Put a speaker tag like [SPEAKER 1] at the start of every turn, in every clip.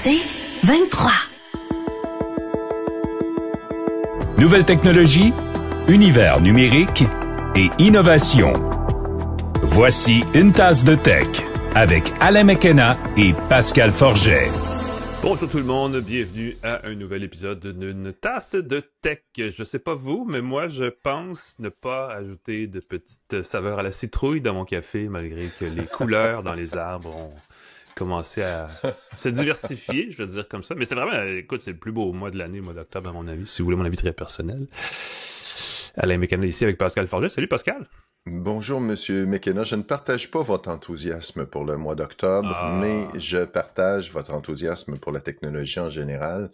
[SPEAKER 1] C'est 23.
[SPEAKER 2] Nouvelles technologies, univers numérique et innovation. Voici une tasse de tech avec Alain McKenna et Pascal Forget.
[SPEAKER 3] Bonjour tout le monde, bienvenue à un nouvel épisode d'une tasse de tech. Je sais pas vous, mais moi je pense ne pas ajouter de petites saveurs à la citrouille dans mon café, malgré que les couleurs dans les arbres ont commencé à se diversifier, je vais dire comme ça. Mais c'est vraiment, écoute, c'est le plus beau mois de l'année, le mois d'octobre à mon avis, si vous voulez mon avis très personnel. Alain McKenna ici avec Pascal Forget. Salut Pascal!
[SPEAKER 4] Bonjour, Monsieur McKenna. Je ne partage pas votre enthousiasme pour le mois d'octobre, mais je partage votre enthousiasme pour la technologie en général.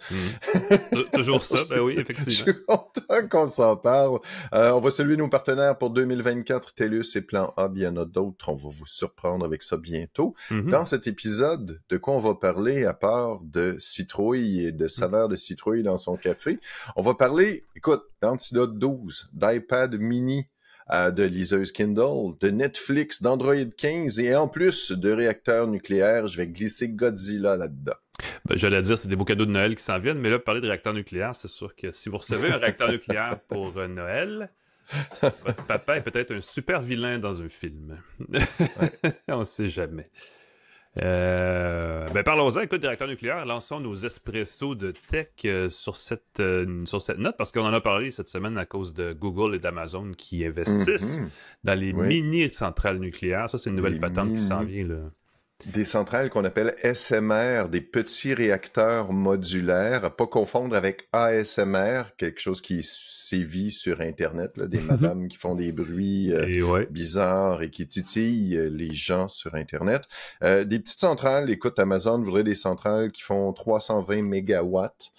[SPEAKER 3] Toujours ça, ben oui, effectivement.
[SPEAKER 4] Je suis content qu'on s'en parle. On va saluer nos partenaires pour 2024, TELUS et Plan Hub. Il y en a d'autres. On va vous surprendre avec ça bientôt. Dans cet épisode, de quoi on va parler à part de citrouille et de saveur de citrouille dans son café? On va parler, écoute, d'Antidote 12, d'iPad mini, de liseuse Kindle, de Netflix, d'Android 15 et en plus de réacteurs nucléaires, je vais glisser Godzilla là-dedans.
[SPEAKER 3] Ben, j'allais dire, c'est des beaux cadeaux de Noël qui s'en viennent, mais là, parler de réacteurs nucléaires, c'est sûr que si vous recevez un réacteur nucléaire pour Noël, votre papa est peut-être un super vilain dans un film. On sait jamais. Ben parlons-en, écoute, des réacteurs nucléaires, lançons nos espressos de tech sur cette note, parce qu'on en a parlé cette semaine à cause de Google et d'Amazon qui investissent dans les mini-centrales nucléaires. Ça, c'est une nouvelle patente qui s'en vient, là.
[SPEAKER 4] Des centrales qu'on appelle SMR, des petits réacteurs modulaires, à pas confondre avec ASMR, quelque chose qui sévit sur Internet, là, des madames qui font des bruits bizarres et qui titillent les gens sur Internet. Des petites centrales, écoute, Amazon voudrait des centrales qui font 320 mégawatts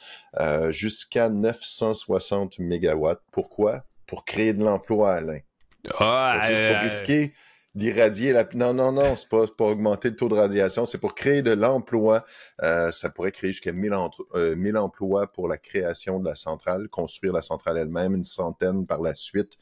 [SPEAKER 4] jusqu'à 960 mégawatts. Pourquoi? Pour créer de l'emploi, Alain. C'est pas juste pour risquer d'irradier la... Non, c'est pas augmenter le taux de radiation, c'est pour créer de l'emploi. Ça pourrait créer jusqu'à 1000 emplois pour la création de la centrale, construire la centrale elle-même, une centaine par la suite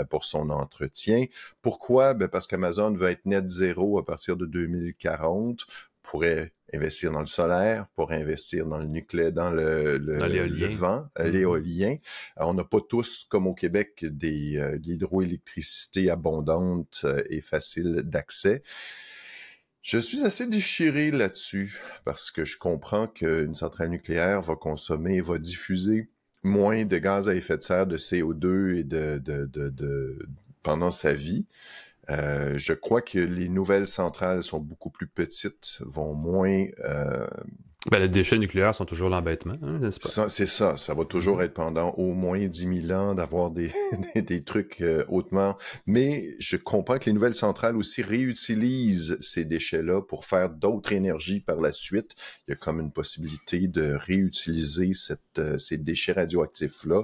[SPEAKER 4] pour son entretien. Pourquoi? Ben parce qu'Amazon veut être net zéro à partir de 2040, pourrait investir dans le solaire, pour investir dans le nucléaire, dans le vent, l'éolien. On n'a pas tous, comme au Québec, de l'hydroélectricité abondante et facile d'accès. Je suis assez déchiré là-dessus parce que je comprends qu'une centrale nucléaire va consommer, va diffuser moins de gaz à effet de serre, de CO2 et pendant sa vie. Je crois que les nouvelles centrales sont beaucoup plus petites, vont moins...
[SPEAKER 3] Ben, les déchets nucléaires sont toujours l'embêtement, hein, n'est-ce pas?
[SPEAKER 4] C'est ça. Ça va toujours être pendant au moins 10 000 ans d'avoir des trucs hautement... Mais je comprends que les nouvelles centrales aussi réutilisent ces déchets-là pour faire d'autres énergies par la suite. Il y a comme une possibilité de réutiliser ces déchets radioactifs-là.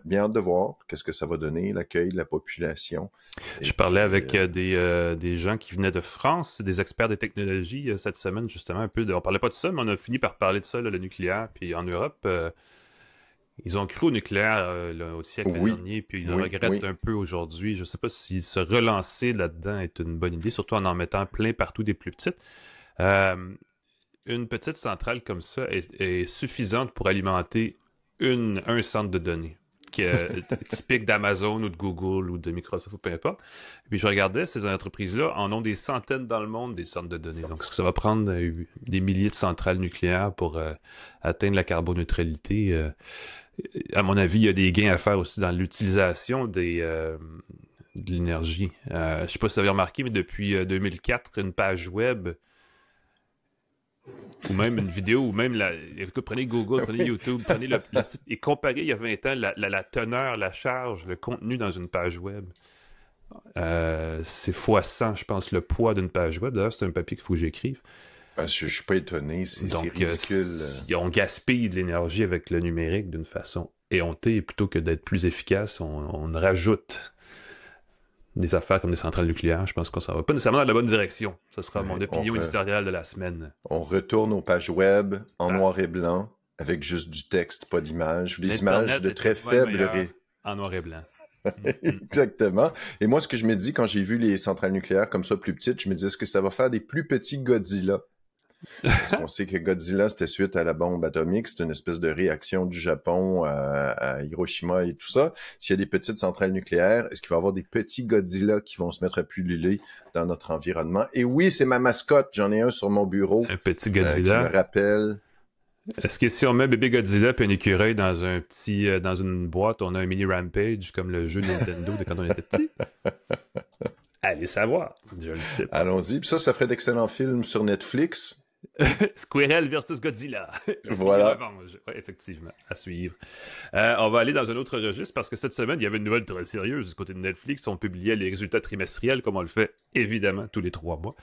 [SPEAKER 4] Bien hâte de voir qu'est-ce que ça va donner, l'accueil de la population.
[SPEAKER 3] Je parlais avec des gens qui venaient de France, des experts des technologies cette semaine, justement, un peu on parlait pas de ça, mais on a fini par parler de ça, là, le nucléaire. Puis en Europe, ils ont cru au nucléaire au siècle dernier, puis ils le regrettent un peu aujourd'hui. Je sais pas si se relancer là-dedans est une bonne idée, surtout en mettant plein partout des plus petites. Une petite centrale comme ça est suffisante pour alimenter un centre de données. Typique d'Amazon ou de Google ou de Microsoft ou peu importe. Puis je regardais, ces entreprises-là en ont des centaines dans le monde, des centres de données. Donc, est-ce que ça va prendre des milliers de centrales nucléaires pour atteindre la carboneutralité? À mon avis, il y a des gains à faire aussi dans l'utilisation de l'énergie. Je sais pas si vous avez remarqué, mais depuis 2004, une page web ou même une vidéo, ou même prenez Google, prenez YouTube, prenez le site, et comparez il y a 20 ans la teneur, la charge, le contenu dans une page web. C'est x100, je pense, le poids d'une page web. D'ailleurs, c'est un papier qu'il faut que j'écrive.
[SPEAKER 4] Parce que je suis pas étonné, c'est ridicule.
[SPEAKER 3] On gaspille de l'énergie avec le numérique d'une façon éhontée, et plutôt que d'être plus efficace, on rajoute des affaires comme des centrales nucléaires. Je pense qu'on s'en va pas nécessairement dans la bonne direction. Ce sera mon opinion éditoriale de la semaine.
[SPEAKER 4] On retourne aux pages web en noir et blanc, avec juste du texte, pas d'image. Des images de très faible...
[SPEAKER 3] En noir et blanc.
[SPEAKER 4] Exactement. Et moi, ce que je me dis quand j'ai vu les centrales nucléaires comme ça plus petites, je me dis, est-ce que ça va faire des plus petits Godzilla? Parce qu'on sait que Godzilla, c'était suite à la bombe atomique. C'est une espèce de réaction du Japon à Hiroshima et tout ça. S'il y a des petites centrales nucléaires, est-ce qu'il va y avoir des petits Godzilla qui vont se mettre à pulluler dans notre environnement? Et oui, c'est ma mascotte. J'en ai un sur mon bureau.
[SPEAKER 3] Un petit Godzilla.
[SPEAKER 4] Qui me rappelle...
[SPEAKER 3] Est-ce que si on met bébé Godzilla puis un écureuil dans un petit dans une boîte, on a un mini Rampage comme le jeu Nintendo de quand on était petit? Allez savoir, je le sais pas.
[SPEAKER 4] Allons-y. Puis ça ferait d'excellents films sur Netflix.
[SPEAKER 3] Squirrel versus Godzilla.
[SPEAKER 4] Voilà.
[SPEAKER 3] Ouais, effectivement, à suivre. On va aller dans un autre registre parce que cette semaine, il y avait une nouvelle très sérieuse du côté de Netflix. On publiait les résultats trimestriels comme on le fait évidemment tous les 3 mois.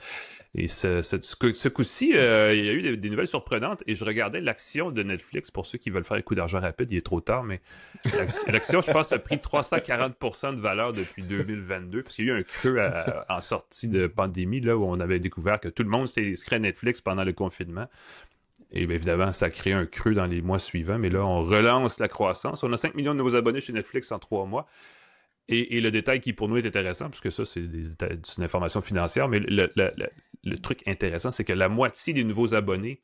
[SPEAKER 3] Et ce coup-ci, il y a eu des nouvelles surprenantes et je regardais l'action de Netflix pour ceux qui veulent faire un coup d'argent rapide. Il est trop tard, mais l'action, je pense, a pris 340% de valeur depuis 2022 parce qu'il y a eu un creux en sortie de pandémie là où on avait découvert que tout le monde s'est inscrit à Netflix pendant le confinement. Et bien évidemment, ça a créé un creux dans les mois suivants, mais là, on relance la croissance. On a 5 millions de nouveaux abonnés chez Netflix en 3 mois. Et le détail qui, pour nous, est intéressant, parce que ça, c'est une information financière, mais le truc intéressant, c'est que la moitié des nouveaux abonnés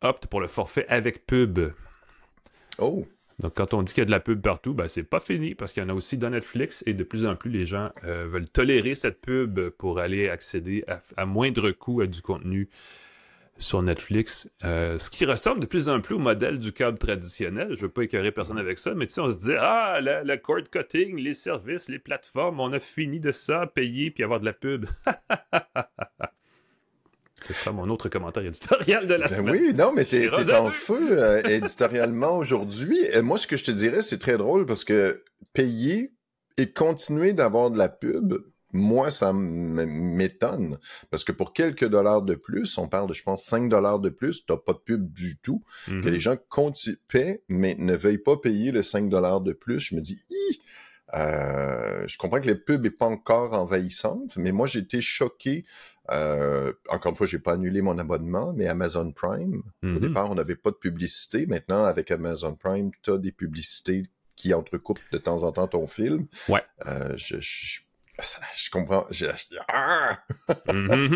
[SPEAKER 3] optent pour le forfait avec pub.
[SPEAKER 4] Oh!
[SPEAKER 3] Donc, quand on dit qu'il y a de la pub partout, ben, c'est pas fini, parce qu'il y en a aussi dans Netflix, et de plus en plus, les gens veulent tolérer cette pub pour aller accéder à moindre coût à du contenu sur Netflix, ce qui ressemble de plus en plus au modèle du câble traditionnel. Je veux pas écœurer personne avec ça, mais tu sais, on se dit, le cord cutting, les services, les plateformes, on a fini de ça, payer puis avoir de la pub. Ce sera mon autre commentaire éditorial de la semaine.
[SPEAKER 4] Oui, non, mais t'es en feu éditorialement aujourd'hui. Moi, ce que je te dirais, c'est très drôle parce que payer et continuer d'avoir de la pub, moi, ça m'étonne. Parce que pour quelques dollars de plus, on parle de, je pense, 5 dollars de plus, t'as pas de pub du tout. Que les gens paient, mais ne veuillent pas payer le 5 dollars de plus. Je me dis, je comprends que les pubs n'est pas encore envahissante, mais moi, j'ai été choqué. Encore une fois, j'ai pas annulé mon abonnement, mais Amazon Prime, au départ, on n'avait pas de publicité. Maintenant, avec Amazon Prime, t'as des publicités qui entrecoupent de temps en temps ton film.
[SPEAKER 3] Ouais.
[SPEAKER 4] Je comprends. Ça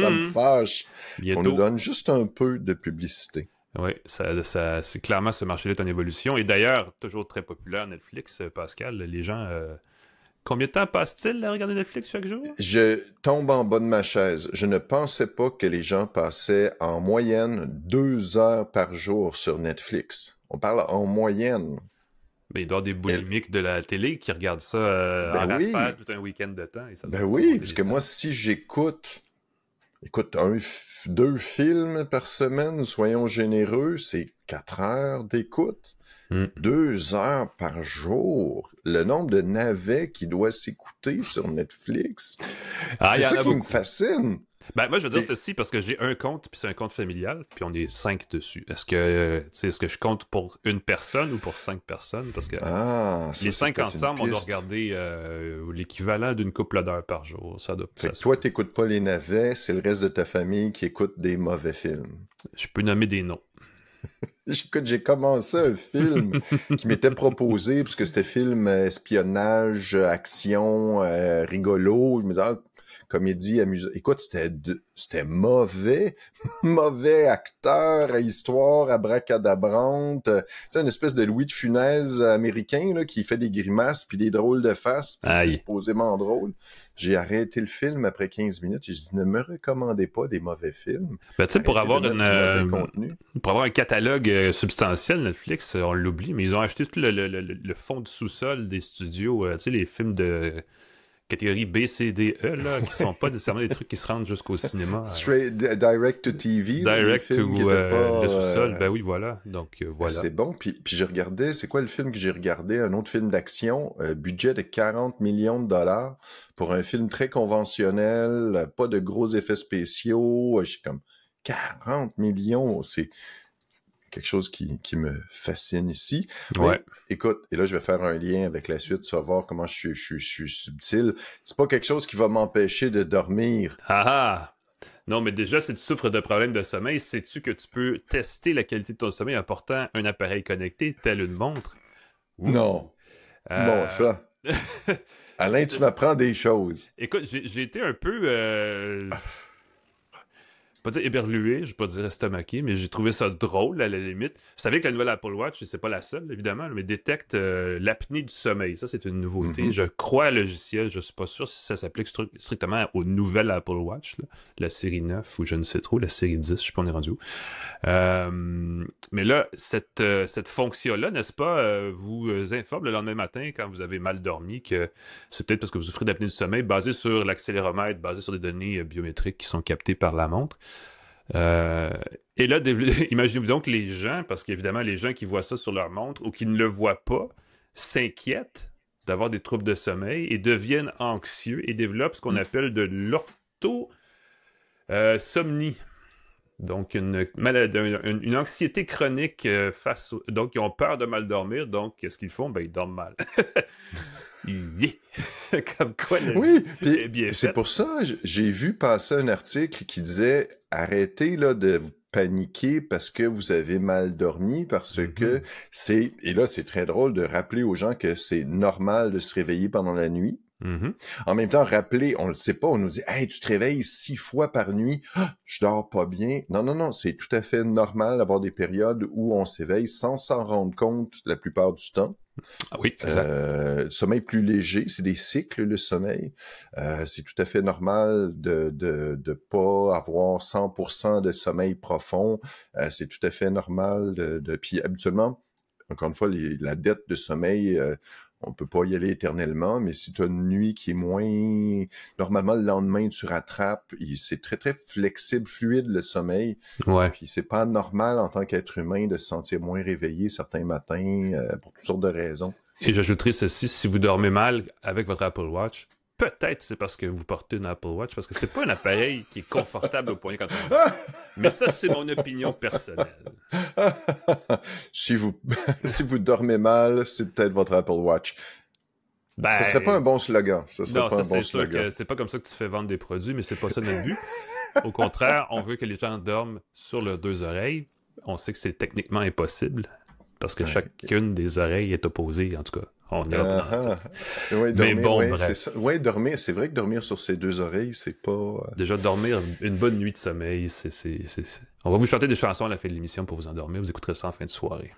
[SPEAKER 4] me fâche.
[SPEAKER 3] Bientôt.
[SPEAKER 4] On nous donne juste un peu de publicité.
[SPEAKER 3] Oui, c'est clairement ce marché-là est en évolution. Et d'ailleurs, toujours très populaire Netflix, Pascal. Les gens, combien de temps passent-ils à regarder Netflix chaque jour?
[SPEAKER 4] Je tombe en bas de ma chaise. Je ne pensais pas que les gens passaient en moyenne 2 heures par jour sur Netflix. On parle en moyenne.
[SPEAKER 3] Ben, il doit y avoir des boulimiques de la télé qui regardent ça en rafale tout un week-end de temps. Et ça
[SPEAKER 4] parce que moi, si j'écoute 2 films par semaine, soyons généreux, c'est 4 heures d'écoute. 2 heures par jour. Le nombre de navets qui doit s'écouter sur Netflix, c'est ça qui me fascine.
[SPEAKER 3] Ben, moi, je veux dire ceci parce que j'ai un compte, puis c'est un compte familial, puis on est 5 dessus. Est-ce que je compte pour une personne ou pour 5 personnes? Parce que les 5 ensemble, on doit regarder l'équivalent d'une couple d'heures par jour.
[SPEAKER 4] Toi, t'écoutes pas les navets, c'est le reste de ta famille qui écoute des mauvais films.
[SPEAKER 3] Je peux nommer des noms.
[SPEAKER 4] J'ai commencé un film qui m'était proposé, parce que c'était film espionnage, action, rigolo. Je me disais, comédie amusante. Écoute, c'était mauvais acteur, à histoire abracadabrante. Tu sais, une espèce de Louis de Funès américain là, qui fait des grimaces puis des drôles de faces, puis c'est supposément drôle. J'ai arrêté le film après 15 minutes et j'ai dit, ne me recommandez pas des mauvais films.
[SPEAKER 3] Ben, tu sais, pour avoir un catalogue substantiel, Netflix, on l'oublie, mais ils ont acheté tout le fond du sous-sol des studios, tu sais, les films de catégorie B, C, D, E, là, qui sont pas nécessairement des trucs qui se rendent jusqu'au cinéma.
[SPEAKER 4] Straight, direct to TV.
[SPEAKER 3] Direct to le sous-sol, ben oui, voilà. Donc, voilà.
[SPEAKER 4] C'est bon, puis j'ai regardé, c'est quoi le film que j'ai regardé? Un autre film d'action, budget de 40 millions de dollars pour un film très conventionnel, pas de gros effets spéciaux. J'ai comme 40 millions, c'est quelque chose qui me fascine ici.
[SPEAKER 3] Ouais.
[SPEAKER 4] Mais, écoute, et là, je vais faire un lien avec la suite, tu vas voir comment je suis subtil. C'est pas quelque chose qui va m'empêcher de dormir.
[SPEAKER 3] Non, mais déjà, si tu souffres de problèmes de sommeil, sais-tu que tu peux tester la qualité de ton sommeil en portant un appareil connecté, tel une montre?
[SPEAKER 4] Non. Bon, ça. Alain, tu m'apprends des choses.
[SPEAKER 3] Écoute, j'ai été un peu... pas dire éberlué, je vais pas dire estomaqué, mais j'ai trouvé ça drôle à la limite. Vous savez que la nouvelle Apple Watch, et c'est pas la seule évidemment, mais détecte l'apnée du sommeil. Ça, c'est une nouveauté. Je crois à logiciel, je suis pas sûr si ça s'applique strictement aux nouvelles Apple Watch, là, la série 9 ou je ne sais trop, la série 10, je sais pas on est rendu où. Mais là, cette fonction-là, n'est-ce pas, vous informe le lendemain matin quand vous avez mal dormi que c'est peut-être parce que vous souffrez d'apnée du sommeil basé sur l'accéléromètre, basé sur des données biométriques qui sont captées par la montre. Et là, imaginez-vous donc les gens, parce qu'évidemment, les gens qui voient ça sur leur montre ou qui ne le voient pas, s'inquiètent d'avoir des troubles de sommeil et deviennent anxieux et développent ce qu'on appelle de l'orthosomnie. Donc, une anxiété chronique donc, ils ont peur de mal dormir, donc, qu'est-ce qu'ils font? Ben, ils dorment mal. Comme quoi,
[SPEAKER 4] oui, puis c'est pour ça, j'ai vu passer un article qui disait « Arrêtez là, de vous paniquer parce que vous avez mal dormi, parce que c'est... » Et là, c'est très drôle de rappeler aux gens que c'est normal de se réveiller pendant la nuit. En même temps, rappeler, on le sait pas, on nous dit « Hey, tu te réveilles 6 fois par nuit, je dors pas bien. » Non, c'est tout à fait normal d'avoir des périodes où on s'éveille sans s'en rendre compte la plupart du temps.
[SPEAKER 3] Ah oui, exact.
[SPEAKER 4] Sommeil plus léger, c'est des cycles, le sommeil. C'est tout à fait normal de pas avoir 100% de sommeil profond. C'est tout à fait normal Puis habituellement, encore une fois, la dette de sommeil, on peut pas y aller éternellement, mais si tu as une nuit qui est moins... Normalement, le lendemain, tu rattrapes. C'est très, très flexible, fluide, le sommeil.
[SPEAKER 3] Ouais.
[SPEAKER 4] Puis c'est pas normal, en tant qu'être humain, de se sentir moins réveillé certains matins, pour toutes sortes de raisons.
[SPEAKER 3] Et j'ajouterai ceci, si vous dormez mal avec votre Apple Watch, peut-être c'est parce que vous portez une Apple Watch, parce que c'est pas un appareil qui est confortable au poignet quand on dort. Mais ça, c'est mon opinion personnelle.
[SPEAKER 4] Si vous dormez mal, c'est peut-être votre Apple Watch. Ben, ce serait pas un bon slogan. Ce serait pas un bon slogan.
[SPEAKER 3] C'est pas comme ça que tu fais vendre des produits, mais c'est pas ça notre but. Au contraire, on veut que les gens dorment sur leurs deux oreilles. On sait que c'est techniquement impossible, parce que chacune des oreilles est opposée, en tout cas. On est
[SPEAKER 4] oui, dormir, mais bon, bref. Oui, dormir, c'est vrai que dormir sur ses deux oreilles, c'est pas...
[SPEAKER 3] Déjà, dormir une bonne nuit de sommeil, On va vous chanter des chansons à la fin de l'émission pour vous endormir. Vous écouterez ça en fin de soirée.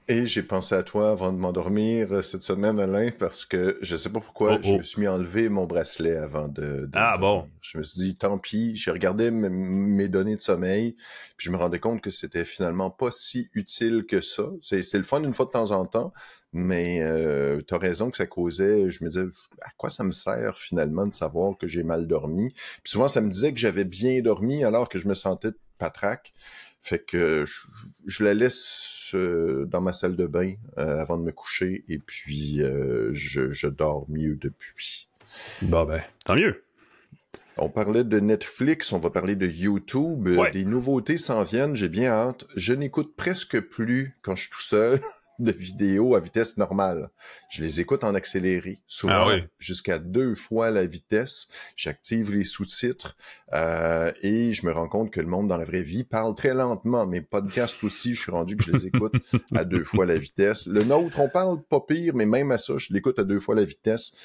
[SPEAKER 4] Et j'ai pensé à toi avant de m'endormir cette semaine, Alain, parce que je sais pas pourquoi, je me suis mis à enlever mon bracelet avant de
[SPEAKER 3] bon.
[SPEAKER 4] Je me suis dit, tant pis, j'ai regardé mes données de sommeil, puis je me rendais compte que c'était finalement pas si utile que ça. C'est le fun une fois de temps en temps, mais t'as raison que ça causait, je me disais, à quoi ça me sert finalement de savoir que j'ai mal dormi? Puis souvent, ça me disait que j'avais bien dormi alors que je me sentais patraque. Fait que je la laisse dans ma salle de bain avant de me coucher, et puis je dors mieux depuis.
[SPEAKER 3] Bon ben, tant mieux.
[SPEAKER 4] On parlait de Netflix, on va parler de YouTube.
[SPEAKER 3] Ouais.
[SPEAKER 4] Des nouveautés s'en viennent, j'ai bien hâte. Je n'écoute presque plus, quand je suis tout seul, de vidéos à vitesse normale. Je les écoute en accéléré, souvent jusqu'à 2 fois la vitesse. J'active les sous-titres et je me rends compte que le monde dans la vraie vie parle très lentement. Mes podcasts aussi, je suis rendu que je les écoute à 2 fois la vitesse. Le nôtre, on parle pas pire, mais même à ça, je l'écoute à 2 fois la vitesse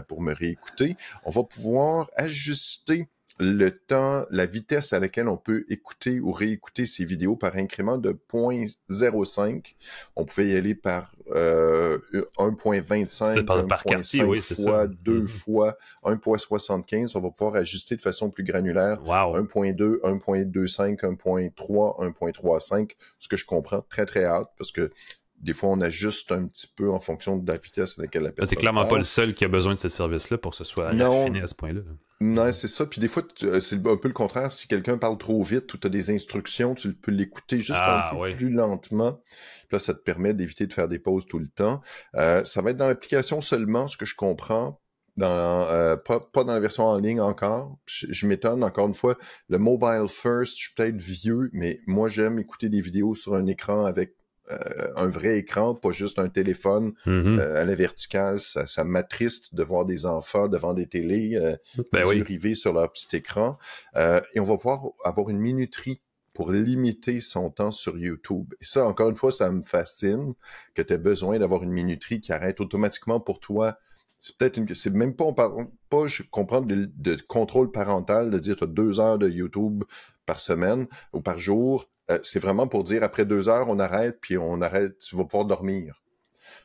[SPEAKER 4] pour me réécouter. On va pouvoir ajuster le temps, la vitesse à laquelle on peut écouter ou réécouter ces vidéos par incrément de 0.05. On pouvait y aller par 1.25, 1.5 fois, 2 fois, 1.75. On va pouvoir ajuster de façon plus granulaire. 1.2, 1.25, 1.3, 1.35. Ce que je comprends très, très hâte, parce que des fois, on ajuste un petit peu en fonction de la vitesse à laquelle la personne
[SPEAKER 3] c'est clairement pas le seul qui a besoin de ce service-là pour que ce soit raffiné à ce point-là.
[SPEAKER 4] Non, c'est ça. Puis des fois, c'est un peu le contraire. Si quelqu'un parle trop vite ou tu as des instructions, tu peux l'écouter juste un peu plus lentement. Puis là, ça te permet d'éviter de faire des pauses tout le temps. Ça va être dans l'application seulement, ce que je comprends. Pas dans la version en ligne encore. Je m'étonne, encore une fois. Le mobile first, je suis peut-être vieux, mais moi, j'aime écouter des vidéos sur un écran avec un vrai écran, pas juste un téléphone à la verticale. Ça m'attriste de voir des enfants devant des télés rivés sur leur petit écran. Et on va pouvoir avoir une minuterie pour limiter son temps sur YouTube. Et ça, encore une fois, ça me fascine que tu aies besoin d'avoir une minuterie qui arrête automatiquement pour toi. C'est même pas, je comprends de contrôle parental, de dire tu as 2 heures de YouTube par semaine ou par jour. C'est vraiment pour dire, après 2 heures, on arrête, puis on arrête, tu vas pouvoir dormir.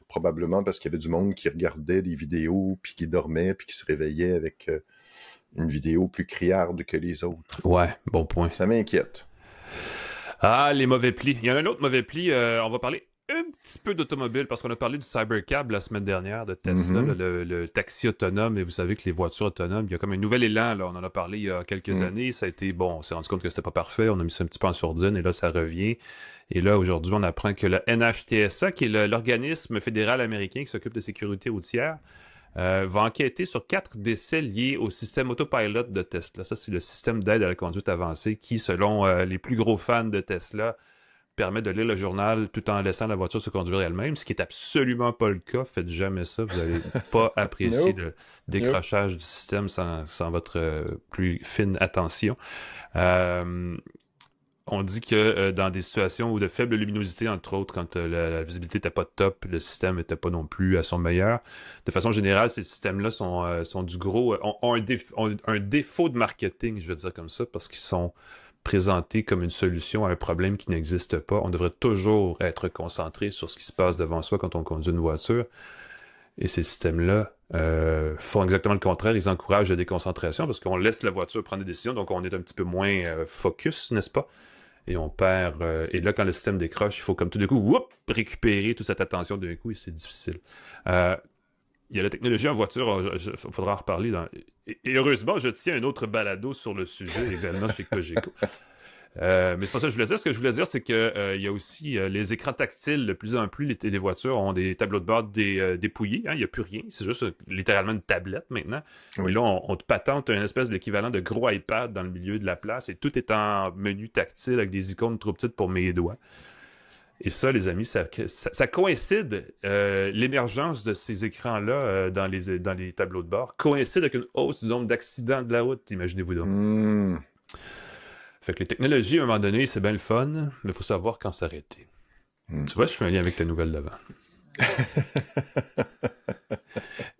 [SPEAKER 4] Probablement parce qu'il y avait du monde qui regardait des vidéos, puis qui dormait, puis qui se réveillait avec une vidéo plus criarde que les autres.
[SPEAKER 3] Ouais, bon point.
[SPEAKER 4] Ça m'inquiète.
[SPEAKER 3] Ah, les mauvais plis. Il y en a un autre mauvais pli. On va parler un petit peu d'automobile parce qu'on a parlé du Cybercab la semaine dernière de Tesla, le taxi autonome. Et vous savez que les voitures autonomes, il y a comme un nouvel élan. Là. On en a parlé il y a quelques années. Ça a été, bon, on s'est rendu compte que c'était pas parfait. On a mis ça un petit peu en sourdine et là, ça revient. Et là, aujourd'hui, on apprend que la NHTSA, qui est l'organisme fédéral américain qui s'occupe de sécurité routière, va enquêter sur 4 décès liés au système autopilot de Tesla. Ça, c'est le système d'aide à la conduite avancée qui, selon les plus gros fans de Tesla, permet de lire le journal tout en laissant la voiture se conduire elle-même, ce qui est absolument pas le cas. Faites jamais ça. Vous n'allez pas apprécier le décrochage du système sans votre plus fine attention. On dit que dans des situations où de faible luminosité, entre autres, quand la visibilité n'était pas top, le système n'était pas non plus à son meilleur. De façon générale, ces systèmes-là sont du gros, ont un défaut de marketing, je veux dire comme ça, parce qu'ils sont présentés comme une solution à un problème qui n'existe pas. On devrait toujours être concentré sur ce qui se passe devant soi quand on conduit une voiture. Et ces systèmes-là font exactement le contraire. Ils encouragent la déconcentration parce qu'on laisse la voiture prendre des décisions, donc on est un petit peu moins focus, n'est-ce pas? Et on perd... et là, quand le système décroche, il faut comme tout d'un coup, récupérer toute cette attention d'un coup, et c'est difficile. Il y a la technologie en voiture, il faudra en reparler. Et heureusement, je tiens un autre balado sur le sujet, également chez Cogeco. Mais c'est pas ça que je voulais dire. Ce que je voulais dire, c'est que il y a aussi les écrans tactiles. De plus en plus, les voitures ont des tableaux de bord dépouillés. Hein, il n'y a plus rien. C'est juste littéralement une tablette maintenant. Oui. Et là, on te patente un espèce d'équivalent de gros iPad dans le milieu de la place et tout est en menu tactile avec des icônes trop petites pour mes doigts. Et ça, les amis, ça coïncide. L'émergence de ces écrans-là dans les tableaux de bord coïncide avec une hausse du nombre d'accidents de la route. Imaginez-vous donc. Fait que les technologies, à un moment donné, c'est bien le fun, mais il faut savoir quand s'arrêter. Tu vois, je fais un lien avec ta nouvelle d'avant.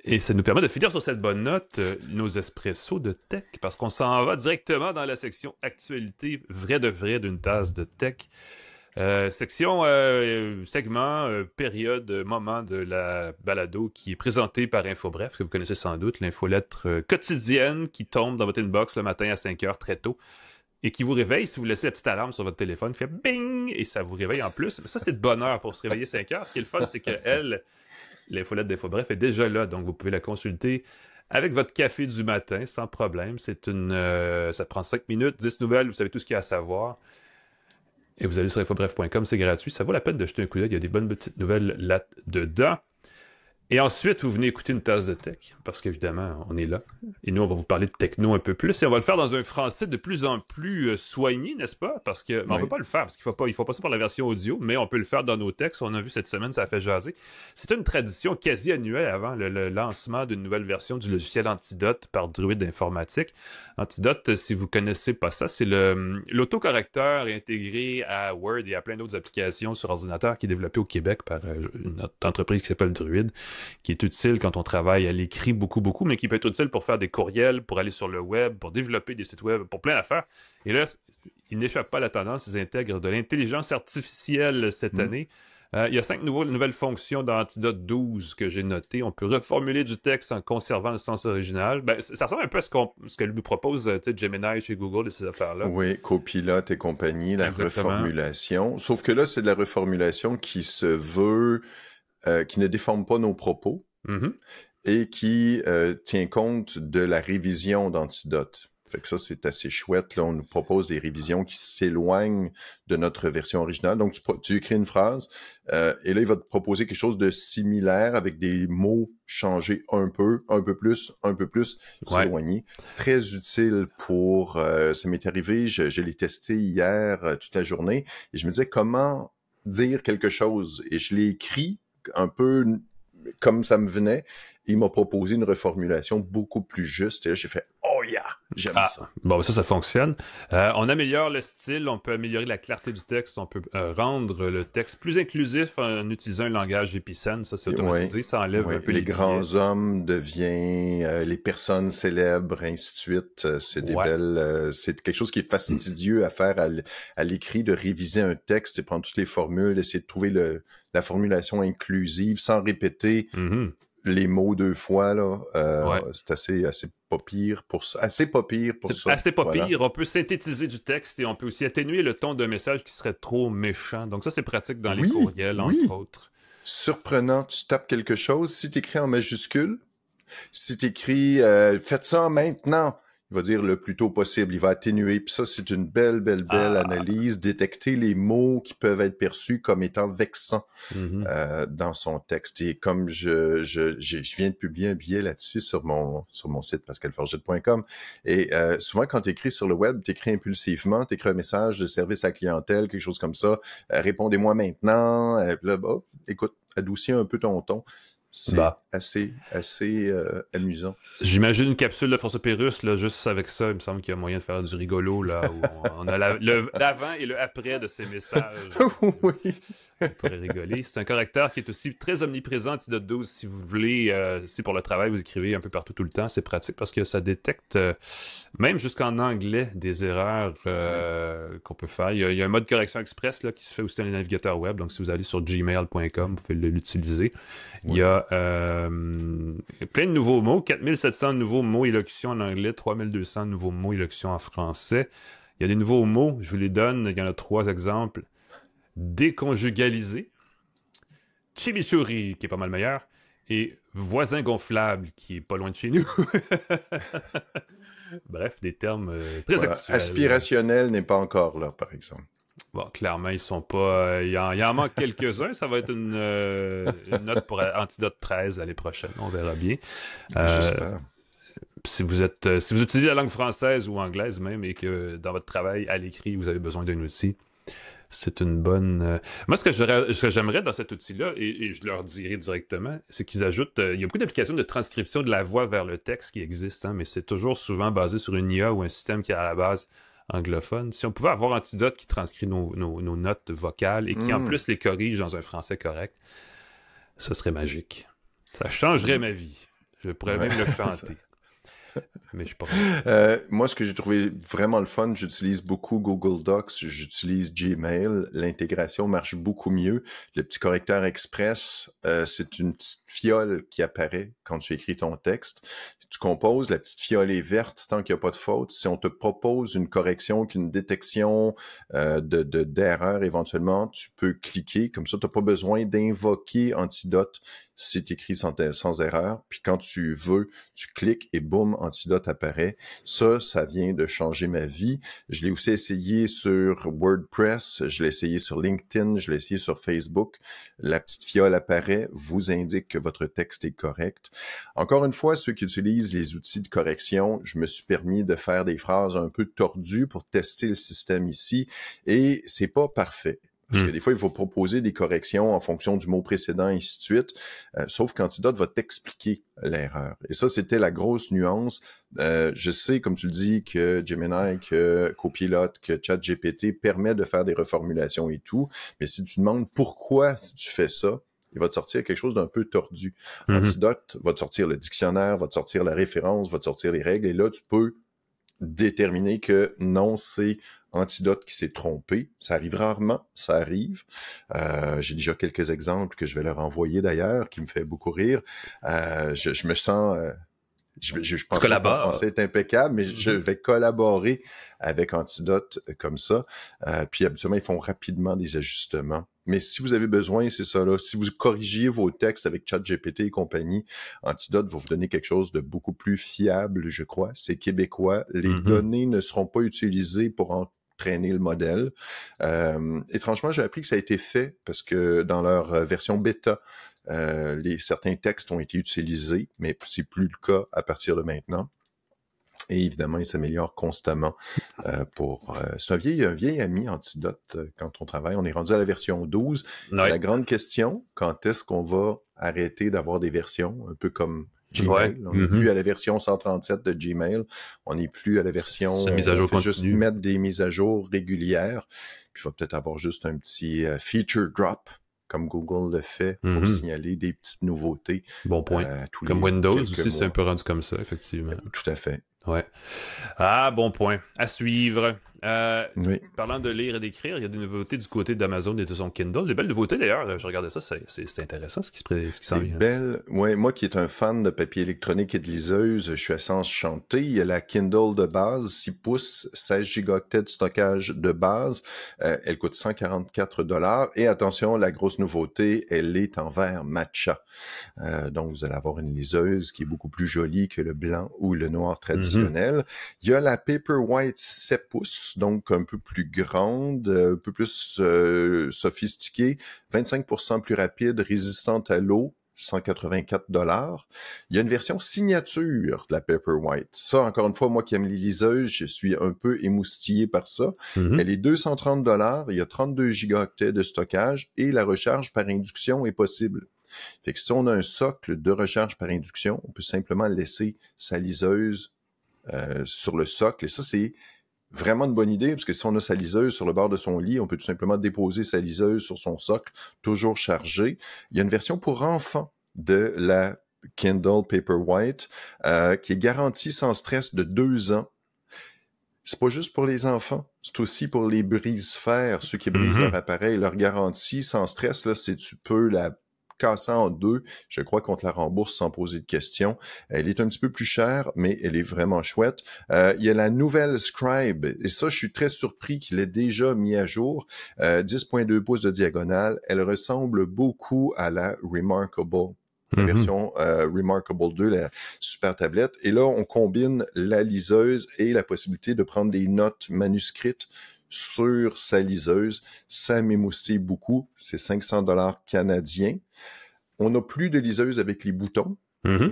[SPEAKER 3] Et ça nous permet de finir sur cette bonne note nos espressos de tech, parce qu'on s'en va directement dans la section actualité, vrai de vrai d'une tasse de tech. Section, segment, période, moment de la balado qui est présentée par InfoBref, que vous connaissez sans doute, l'infolettre quotidienne qui tombe dans votre inbox le matin à 5h très tôt. Et qui vous réveille si vous laissez la petite alarme sur votre téléphone qui fait bing et ça vous réveille en plus. Mais ça, c'est de bonheur pour se réveiller 5 heures. Ce qui est le fun, c'est qu'elle, l'infolette d'InfoBref, est déjà là. Donc, vous pouvez la consulter avec votre café du matin sans problème. C'est ça prend 5 minutes, 10 nouvelles, vous savez tout ce qu'il y a à savoir. Et vous allez sur infobref.com, c'est gratuit. Ça vaut la peine de jeter un coup d'œil. Il y a des bonnes petites nouvelles là-dedans. Et ensuite, vous venez écouter une tasse de tech, parce qu'évidemment, on est là. Et nous, on va vous parler de techno un peu plus. Et on va le faire dans un français de plus en plus soigné, n'est-ce pas? Parce que on peut pas le faire, parce qu'il faut passer par la version audio, mais on peut le faire dans nos textes. On a vu cette semaine, ça a fait jaser. C'est une tradition quasi annuelle avant le lancement d'une nouvelle version du logiciel Antidote par Druid Informatique. Antidote, si vous connaissez pas ça, c'est l'autocorrecteur intégré à Word et à plein d'autres applications sur ordinateur qui est développé au Québec par une entreprise qui s'appelle Druid, qui est utile quand on travaille à l'écrit beaucoup, mais qui peut être utile pour faire des courriels, pour aller sur le web, pour développer des sites web, pour plein d'affaires. Et là, ils n'échappent pas à la tendance, ils intègrent de l'intelligence artificielle cette année. Il y a 5 nouvelles fonctions dans Antidote 12 que j'ai notées. On peut reformuler du texte en conservant le sens original. Ben, ça ressemble un peu à ce que nous propose Gemini chez Google et ces affaires-là.
[SPEAKER 4] Oui, Copilot et compagnie, la reformulation. Sauf que là, c'est de la reformulation qui se veut... qui ne déforme pas nos propos et qui tient compte de la révision d'Antidote. Fait que ça, c'est assez chouette. Là, on nous propose des révisions qui s'éloignent de notre version originale. Donc, tu écris une phrase et là, il va te proposer quelque chose de similaire avec des mots changés un peu plus, s'éloigner. Ouais. Très utile pour... ça m'est arrivé, je l'ai testé hier toute la journée et je me disais comment dire quelque chose. Et je l'ai écrit un peu comme ça me venait, il m'a proposé une reformulation beaucoup plus juste. Et là, j'ai fait « Oh yeah! J'aime ça.
[SPEAKER 3] Bon, ça fonctionne. On améliore le style, on peut améliorer la clarté du texte, on peut rendre le texte plus inclusif en utilisant un langage épicène. Ça, c'est automatisé, ça enlève un peu
[SPEAKER 4] les grands hommes deviennent les personnes célèbres, ainsi de suite. C'est des belles... c'est quelque chose qui est fastidieux à faire à l'écrit, de réviser un texte et prendre toutes les formules, essayer de trouver la formulation inclusive sans répéter les mots 2 fois, là. C'est assez pas pire pour ça. Assez pas pire pour ça.
[SPEAKER 3] Assez pas pire. On peut synthétiser du texte et on peut aussi atténuer le ton d'un message qui serait trop méchant. Donc ça, c'est pratique dans les courriels, entre autres.
[SPEAKER 4] Surprenant, tu tapes quelque chose, si tu écris en majuscule, si tu écris faites ça maintenant, il va dire le plus tôt possible, il va atténuer. Puis ça, c'est une belle analyse, détecter les mots qui peuvent être perçus comme étant vexants dans son texte. Et comme je viens de publier un billet là-dessus sur mon site pascalforget.com, et souvent quand tu écris sur le web, tu écris impulsivement, tu écris un message de service à clientèle, quelque chose comme ça, répondez-moi maintenant, là, écoute, adoucis un peu ton ton. C'est assez amusant.
[SPEAKER 3] J'imagine une capsule de François Pérusse, là, juste avec ça, il me semble qu'il y a moyen de faire du rigolo, là, où on a l'avant et le après de ces messages.
[SPEAKER 4] Oui.
[SPEAKER 3] On pourrait rigoler. C'est un correcteur qui est aussi très omniprésent, Antidote 12, si vous voulez, si pour le travail, vous écrivez un peu partout tout le temps, c'est pratique parce que ça détecte, même jusqu'en anglais, des erreurs qu'on peut faire. Il y a un mode correction express là, qui se fait aussi dans les navigateurs web, donc si vous allez sur gmail.com, vous pouvez l'utiliser. Il y a plein de nouveaux mots, 4700 nouveaux mots et locutions en anglais, 3200 nouveaux mots et locutions en français. Il y a des nouveaux mots, je vous les donne, il y en a 3 exemples. Déconjugalisé, chimichurri, qui est pas mal meilleur, et voisin gonflable, qui est pas loin de chez nous. Bref, des termes très actuels.
[SPEAKER 4] Aspirationnel n'est pas encore là, par exemple.
[SPEAKER 3] Bon, clairement, ils sont pas... il en manque quelques-uns. Ça va être une note pour Antidote 13 l'année prochaine. On verra bien.
[SPEAKER 4] J'espère.
[SPEAKER 3] Si vous utilisez la langue française ou anglaise même, et que dans votre travail à l'écrit, vous avez besoin d'un outil, c'est une bonne... Moi, ce que j'aimerais dans cet outil-là, et je leur dirai directement, c'est qu'ils ajoutent... il y a beaucoup d'applications de transcription de la voix vers le texte qui existent, mais c'est toujours souvent basé sur une IA ou un système qui est à la base anglophone. Si on pouvait avoir Antidote qui transcrit nos notes vocales et qui en plus les corrige dans un français correct, ça serait magique. Ça changerait ma vie. Je pourrais même le chanter. Mais je suis pas...
[SPEAKER 4] moi, ce que j'ai trouvé vraiment le fun, j'utilise beaucoup Google Docs, j'utilise Gmail, l'intégration marche beaucoup mieux. Le petit correcteur express, c'est une petite fiole qui apparaît quand tu écris ton texte. Tu composes, la petite fiole est verte tant qu'il n'y a pas de faute. Si on te propose une correction, qu'une détection d'erreur éventuellement, tu peux cliquer. Comme ça, tu n'as pas besoin d'invoquer Antidote si tu écris sans erreur. Puis quand tu veux, tu cliques et boum, Antidote apparaît. Ça vient de changer ma vie. Je l'ai aussi essayé sur WordPress, je l'ai essayé sur LinkedIn, je l'ai essayé sur Facebook. La petite fiole apparaît, vous indique que votre texte est correct. Encore une fois, ceux qui utilisent les outils de correction, je me suis permis de faire des phrases un peu tordues pour tester le système ici et c'est pas parfait. Parce que des fois, il faut proposer des corrections en fonction du mot précédent, et ainsi de suite. Sauf qu'Antidote va t'expliquer l'erreur. Et ça, c'était la grosse nuance. Je sais, comme tu le dis, que Gemini, que Copilot, que ChatGPT permet de faire des reformulations et tout. Mais si tu demandes pourquoi tu fais ça, il va te sortir quelque chose d'un peu tordu. Antidote va te sortir le dictionnaire, va te sortir la référence, va te sortir les règles. Et là, tu peux déterminer que non, c'est Antidote qui s'est trompé. Ça arrive rarement, ça arrive. J'ai déjà quelques exemples que je vais leur envoyer d'ailleurs, qui me fait beaucoup rire. Je me sens... je pense que mon français est impeccable, mais je vais collaborer avec Antidote comme ça. Puis habituellement, ils font rapidement des ajustements. Mais si vous avez besoin, c'est ça là. Si vous corrigez vos textes avec ChatGPT et compagnie, Antidote va vous donner quelque chose de beaucoup plus fiable, je crois. C'est québécois. Les données ne seront pas utilisées pour entraîner le modèle. Étrangement, j'ai appris que ça a été fait parce que dans leur version bêta, certains textes ont été utilisés, mais c'est plus le cas à partir de maintenant. Et évidemment, il s'améliore constamment. C'est un vieil ami Antidote quand on travaille. On est rendu à la version 12. Ouais. La grande question, quand est-ce qu'on va arrêter d'avoir des versions, un peu comme Gmail. On n'est plus à la version 137 de Gmail. On n'est plus à la version...
[SPEAKER 3] mise à jour
[SPEAKER 4] on fait juste
[SPEAKER 3] continue.
[SPEAKER 4] mettre des mises à jour régulières. Puis il va peut-être avoir juste un petit feature drop, comme Google le fait, pour signaler des petites nouveautés.
[SPEAKER 3] Bon point. Comme Windows aussi,
[SPEAKER 4] mois.
[SPEAKER 3] c'est un peu rendu comme ça, effectivement.
[SPEAKER 4] Tout à fait.
[SPEAKER 3] Ouais. Ah, bon point. À suivre.
[SPEAKER 4] Oui.
[SPEAKER 3] Parlant de lire et d'écrire, il y a des nouveautés du côté d'Amazon et de son Kindle. Des belles nouveautés d'ailleurs. Je regardais ça, c'est intéressant ce qui s'en vient.
[SPEAKER 4] Belles. Ouais, moi qui est un fan de papier électronique et de liseuse, je suis assez enchanté. Il y a la Kindle de base, 6 pouces, 16 gigaoctets de stockage de base. Elle coûte 144 $. Et attention, la grosse nouveauté, elle est en verre matcha. Donc vous allez avoir une liseuse qui est beaucoup plus jolie que le blanc ou le noir traditionnel. Il y a la Paperwhite 7 pouces, donc un peu plus grande, un peu plus sophistiquée, 25% plus rapide, résistante à l'eau, 184 $. Il y a une version signature de la Paperwhite. Ça, encore une fois, moi qui aime les liseuses, je suis un peu émoustillé par ça. Elle est 230 $, il y a 32 gigaoctets de stockage et la recharge par induction est possible. Fait que si on a un socle de recharge par induction, on peut simplement laisser sa liseuse sur le socle. Et ça, c'est vraiment une bonne idée, parce que si on a sa liseuse sur le bord de son lit, on peut tout simplement déposer sa liseuse sur son socle, toujours chargée. Il y a une version pour enfants de la Kindle Paperwhite qui est garantie sans stress de 2 ans. C'est pas juste pour les enfants, c'est aussi pour les brise-fer, ceux qui brisent leur appareil. Leur garantie sans stress, là, c'est tu peux la casser en 2. Je crois qu'on te la rembourse sans poser de questions. Elle est un petit peu plus chère, mais elle est vraiment chouette. Il y a la nouvelle Scribe, et ça, je suis très surpris qu'il ait déjà mis à jour. 10.2 pouces de diagonale. Elle ressemble beaucoup à la Remarkable. La version Remarkable 2, la super tablette. Et là, on combine la liseuse et la possibilité de prendre des notes manuscrites sur sa liseuse. Ça m'émoustille beaucoup. C'est 500 $ canadiens. On n'a plus de liseuse avec les boutons.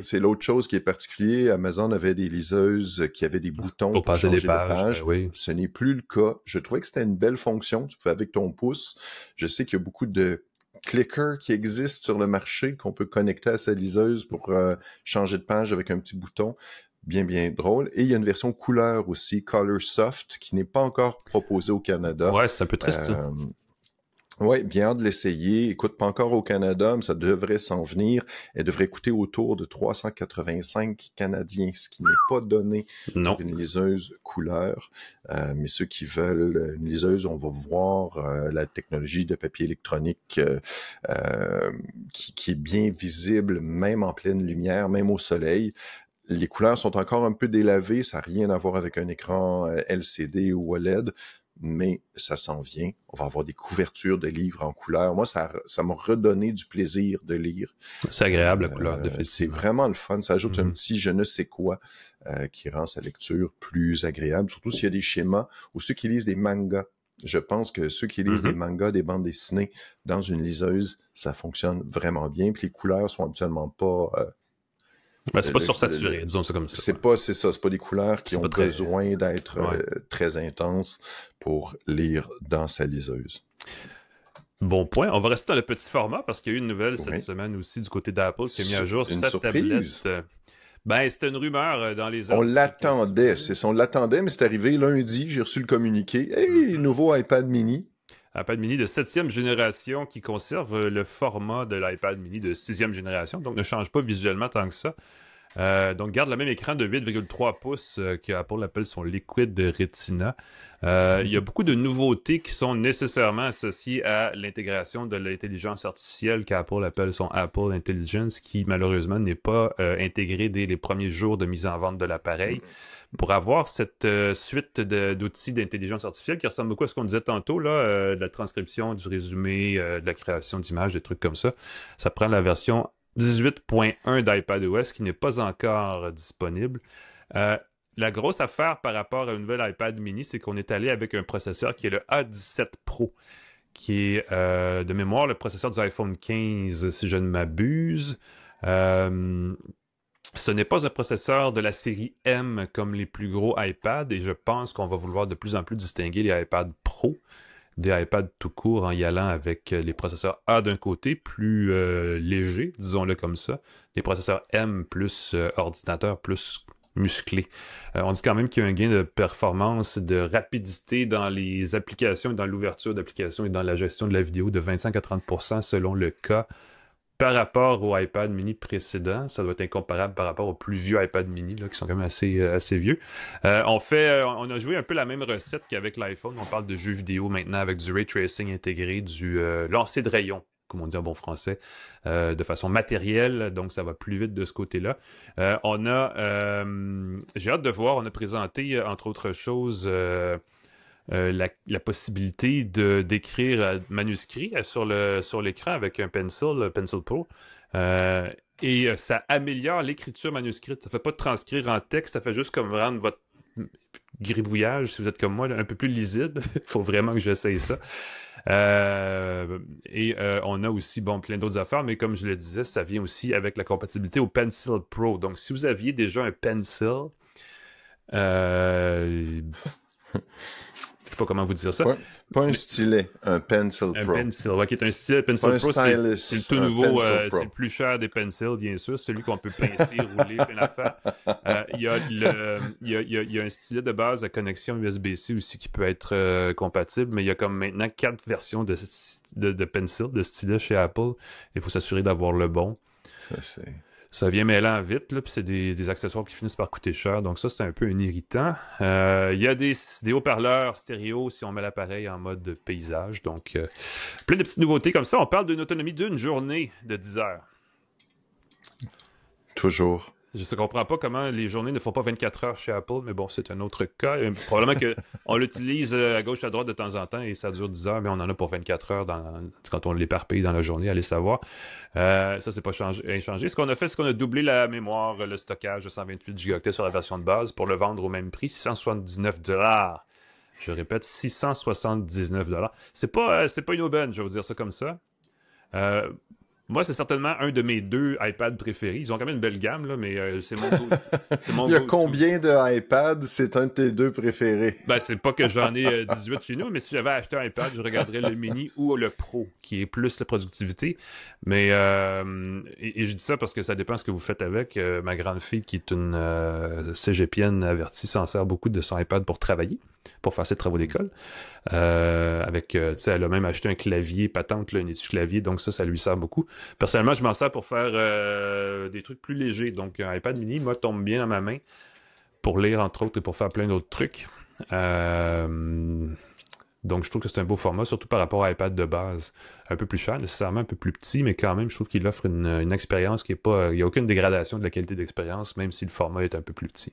[SPEAKER 4] C'est l'autre chose qui est particulier. Amazon avait des liseuses qui avaient des boutons pour
[SPEAKER 3] passer
[SPEAKER 4] changer
[SPEAKER 3] des pages. Oui.
[SPEAKER 4] Ce n'est plus le cas. Je trouvais que c'était une belle fonction. Tu pouvais avec ton pouce. Je sais qu'il y a beaucoup de clickers qui existent sur le marché qu'on peut connecter à sa liseuse pour changer de page avec un petit bouton. Bien, bien drôle. Et il y a une version couleur aussi, Color Soft, qui n'est pas encore proposée au Canada.
[SPEAKER 3] Ouais, c'est un peu triste.
[SPEAKER 4] Ouais, bien hâte de l'essayer. Écoute, pas encore au Canada, mais ça devrait s'en venir. Elle devrait coûter autour de 385 canadiens, ce qui n'est pas donné pour une liseuse couleur. Mais ceux qui veulent une liseuse, on va voir la technologie de papier électronique qui est bien visible, même en pleine lumière, même au soleil. Les couleurs sont encore un peu délavées, ça n'a rien à voir avec un écran LCD ou OLED, mais ça s'en vient. On va avoir des couvertures de livres en couleur. Moi, ça m'a redonné du plaisir de lire.
[SPEAKER 3] C'est agréable, la couleur,
[SPEAKER 4] c'est vraiment le fun. Ça ajoute un petit je ne sais quoi qui rend sa lecture plus agréable, surtout s'il y a des schémas ou ceux qui lisent des mangas. Je pense que ceux qui lisent des mangas, des bandes dessinées dans une liseuse, ça fonctionne vraiment bien. Puis les couleurs sont habituellement pas...
[SPEAKER 3] c'est pas sursaturé, disons ça comme ça.
[SPEAKER 4] C'est pas des couleurs qui ont besoin d'être très intenses pour lire dans sa liseuse.
[SPEAKER 3] Bon point. On va rester dans le petit format parce qu'il y a eu une nouvelle cette semaine aussi du côté d'Apple qui a mis à jour cette tablette. C'était une rumeur dans les...
[SPEAKER 4] On l'attendait, mais c'est arrivé lundi, j'ai reçu le communiqué. Hey, nouveau iPad mini.
[SPEAKER 3] iPad mini de 7e génération qui conserve le format de l'iPad mini de 6e génération, donc ne change pas visuellement tant que ça. Donc garde le même écran de 8,3 pouces qu'Apple appelle son Liquid Retina. Il y a beaucoup de nouveautés qui sont nécessairement associées à l'intégration de l'intelligence artificielle qu'Apple appelle son Apple Intelligence, qui malheureusement n'est pas intégrée dès les premiers jours de mise en vente de l'appareil. Pour avoir cette suite d'outils d'intelligence artificielle qui ressemble beaucoup à ce qu'on disait tantôt, là, de la transcription, du résumé, de la création d'images, des trucs comme ça, ça prend la version 18.1 d'iPadOS qui n'est pas encore disponible. La grosse affaire par rapport à une nouvelle iPad mini, c'est qu'on est allé avec un processeur qui est le A17 Pro, qui est de mémoire le processeur du iPhone 15, si je ne m'abuse. Ce n'est pas un processeur de la série M comme les plus gros iPads, et je pense qu'on va vouloir de plus en plus distinguer les iPad Pro des iPads tout court en y allant avec les processeurs A d'un côté, plus légers, disons-le comme ça, des processeurs M plus ordinateur, plus musclés. On dit quand même qu'il y a un gain de performance, de rapidité dans les applications, dans l'ouverture d'applications et dans la gestion de la vidéo de 25 à 30% selon le cas. Par rapport au iPad mini précédent, ça doit être incomparable par rapport aux plus vieux iPad mini, là, qui sont quand même assez vieux. On a joué un peu la même recette qu'avec l'iPhone. On parle de jeux vidéo maintenant avec du ray tracing intégré, du lancer de rayons, comme on dit en bon français, de façon matérielle, donc ça va plus vite de ce côté-là. J'ai hâte de voir, on a présenté, entre autres choses, la possibilité d'écrire manuscrit sur l'écran avec un Pencil Pro. Et ça améliore l'écriture manuscrite. Ça fait pas de transcrire en texte, ça fait juste comme rendre votre gribouillage, si vous êtes comme moi, là, un peu plus lisible. Il faut vraiment que j'essaye ça. On a aussi plein d'autres affaires, mais comme je le disais, ça vient aussi avec la compatibilité au Pencil Pro. Donc, si vous aviez déjà un Pencil, je sais pas comment vous dire ça.
[SPEAKER 4] Pas un stylet, un Pencil Pro.
[SPEAKER 3] Un Pencil, qui est un stylet. Pencil
[SPEAKER 4] Pro,
[SPEAKER 3] c'est le tout nouveau, c'est le plus cher des pencils, bien sûr, celui qu'on peut pincer, rouler, plein d'affaires. Il y a un stylet de base à connexion USB-C aussi qui peut être compatible, mais il y a comme maintenant 4 versions de Pencil, de stylet chez Apple. Il faut s'assurer d'avoir le bon. Ça vient mêlant vite, là, puis c'est des accessoires qui finissent par coûter cher, donc ça, c'est un peu un irritant. Il y a des haut-parleurs stéréo si on met l'appareil en mode paysage, donc plein de petites nouveautés comme ça. On parle d'une autonomie d'une journée de 10 heures.
[SPEAKER 4] Toujours.
[SPEAKER 3] Je ne comprends pas comment les journées ne font pas 24 heures chez Apple, mais bon, c'est un autre cas. Probablement qu'on l'utilise à gauche, à droite de temps en temps et ça dure 10 heures, mais on en a pour 24 heures quand on l'éparpille dans la journée, allez savoir. Ça, c'est pas inchangé. Ce qu'on a fait, c'est qu'on a doublé la mémoire, le stockage de 128 Go sur la version de base pour le vendre au même prix, 679$. Je répète, 679$. C'est pas une aubaine, je vais vous dire ça comme ça. Moi, c'est certainement un de mes 2 iPads préférés. Ils ont quand même une belle gamme, là, mais c'est mon goût.
[SPEAKER 4] Il y a combien de iPads? C'est un de tes 2 préférés?
[SPEAKER 3] Ben, c'est pas que j'en ai 18 chez nous, mais si j'avais acheté un iPad, je regarderais le mini ou le Pro, qui est plus la productivité. Mais, et je dis ça parce que ça dépend de ce que vous faites avec. Ma grande fille, qui est une cégepienne avertie, s'en sert beaucoup de son iPad pour travailler, pour faire ses travaux d'école. Tu sais, elle a même acheté un clavier patente, là, un étui-clavier, donc ça lui sert beaucoup. Personnellement, je m'en sers pour faire des trucs plus légers. Donc, un iPad mini, moi, tombe bien dans ma main pour lire, entre autres, et pour faire plein d'autres trucs. Donc, je trouve que c'est un beau format, surtout par rapport à iPad de base. Un peu plus cher, nécessairement un peu plus petit, mais quand même, je trouve qu'il offre une expérience qui est pas... Il n'y a aucune dégradation de la qualité d'expérience, même si le format est un peu plus petit.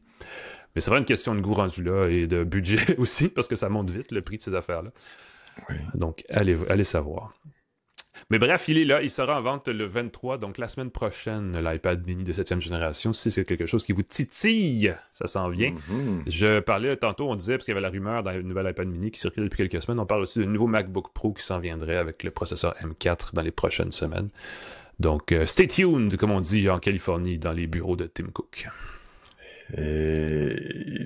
[SPEAKER 3] Mais c'est vraiment une question de goût rendu là et de budget aussi, parce que ça monte vite, le prix de ces affaires-là. Oui. Donc, allez savoir. Mais bref, il est là, il sera en vente le 23, donc la semaine prochaine, l'iPad mini de 7e génération. Si c'est quelque chose qui vous titille, ça s'en vient. Je parlais tantôt, on disait, parce qu'il y avait la rumeur dans le nouvel iPad mini qui circulait depuis quelques semaines, on parle aussi d'un nouveau MacBook Pro qui s'en viendrait avec le processeur M4 dans les prochaines semaines. Donc, stay tuned, comme on dit en Californie, dans les bureaux de Tim Cook.
[SPEAKER 4] Et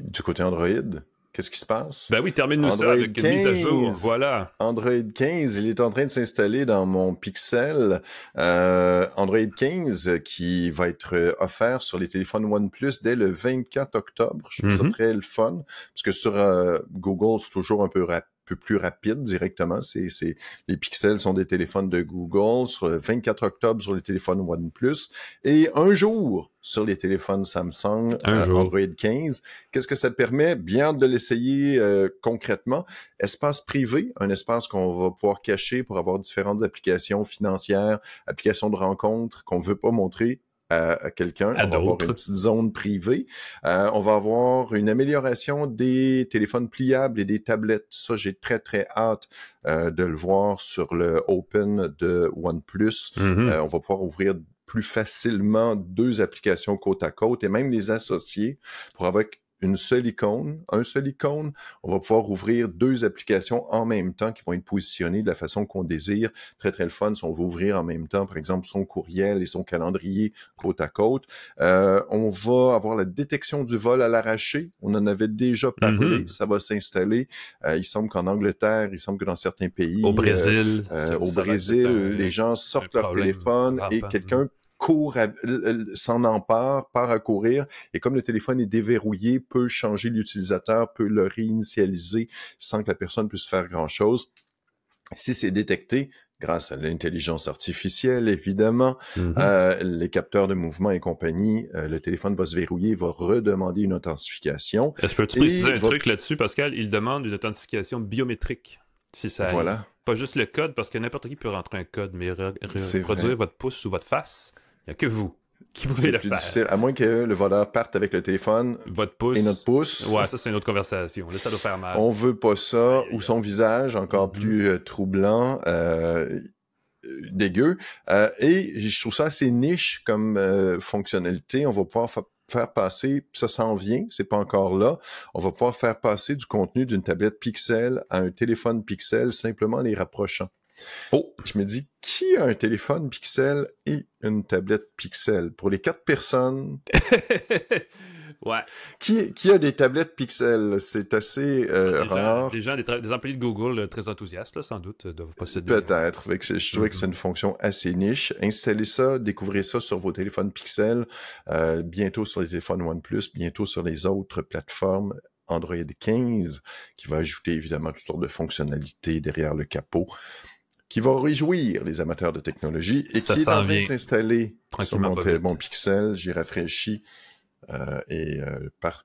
[SPEAKER 4] du côté Android, qu'est-ce qui se passe?
[SPEAKER 3] Ben oui, termine-nous ça avec une mise à jour. Voilà.
[SPEAKER 4] Android 15, il est en train de s'installer dans mon Pixel. Android 15 qui va être offert sur les téléphones OnePlus dès le 24 octobre. Je trouve ça très le fun, parce que sur Google, c'est toujours un peu plus rapide directement. Les Pixels sont des téléphones de Google, sur le 24 octobre sur les téléphones OnePlus, et un jour sur les téléphones Samsung, Android 15. Qu'est-ce que ça permet? Bien de l'essayer concrètement. Espace privé, un espace qu'on va pouvoir cacher pour avoir différentes applications financières, applications de rencontres qu'on veut pas montrer à quelqu'un. On va avoir une petite zone privée. On va avoir une amélioration des téléphones pliables et des tablettes. Ça, j'ai très, très hâte de le voir sur le Open de OnePlus. On va pouvoir ouvrir plus facilement 2 applications côte à côte et même les associer pour avoir une seule icône, un seul icône. On va pouvoir ouvrir 2 applications en même temps qui vont être positionnées de la façon qu'on désire. Très, très le fun si on veut ouvrir en même temps, par exemple, son courriel et son calendrier côte à côte. On va avoir la détection du vol à l'arraché. On en avait déjà parlé. Ça va s'installer. Il semble qu'en Angleterre, il semble que dans certains pays...
[SPEAKER 3] Au Brésil.
[SPEAKER 4] Les gens sortent leur téléphone et quelqu'un s'en empare, part à courir, et comme le téléphone est déverrouillé, peut changer l'utilisateur, peut le réinitialiser sans que la personne puisse faire grand-chose. Si c'est détecté, grâce à l'intelligence artificielle, évidemment, les capteurs de mouvement et compagnie, le téléphone va se verrouiller, va redemander une authentification.
[SPEAKER 3] Est-ce que peux-tu préciser un truc là-dessus, Pascal? Il demande une authentification biométrique. Si ça
[SPEAKER 4] voilà.
[SPEAKER 3] Pas juste le code, parce que n'importe qui peut rentrer un code, mais reproduire votre pouce ou votre face, il n'y a que vous qui pouvez le faire. C'est plus difficile,
[SPEAKER 4] à moins que le voleur parte avec le téléphone
[SPEAKER 3] votre pouce,
[SPEAKER 4] et notre pouce.
[SPEAKER 3] Ouais, ça c'est une autre conversation. Là, ça doit faire mal.
[SPEAKER 4] On veut pas ça, ou son visage, encore plus troublant, dégueu. Et je trouve ça assez niche comme fonctionnalité. On va pouvoir faire passer, ça s'en vient, c'est pas encore là, on va pouvoir faire passer du contenu d'une tablette Pixel à un téléphone Pixel simplement en les rapprochant.
[SPEAKER 3] Oh!
[SPEAKER 4] Je me dis, qui a un téléphone Pixel et une tablette Pixel? Pour les 4 personnes...
[SPEAKER 3] Ouais.
[SPEAKER 4] Qui a des tablettes Pixel? C'est assez rare.
[SPEAKER 3] Des employés de Google très enthousiastes, là, sans doute, doivent posséder.
[SPEAKER 4] Peut-être. Je trouvais que c'est une fonction assez niche. Installez ça, découvrez ça sur vos téléphones Pixel, bientôt sur les téléphones OnePlus, bientôt sur les autres plateformes. Android 15, qui va ajouter évidemment toutes sortes de fonctionnalités derrière le capot, qui va réjouir les amateurs de technologie et
[SPEAKER 3] ça
[SPEAKER 4] qui est en train de s'installer sur mon Pixel. J'ai rafraîchi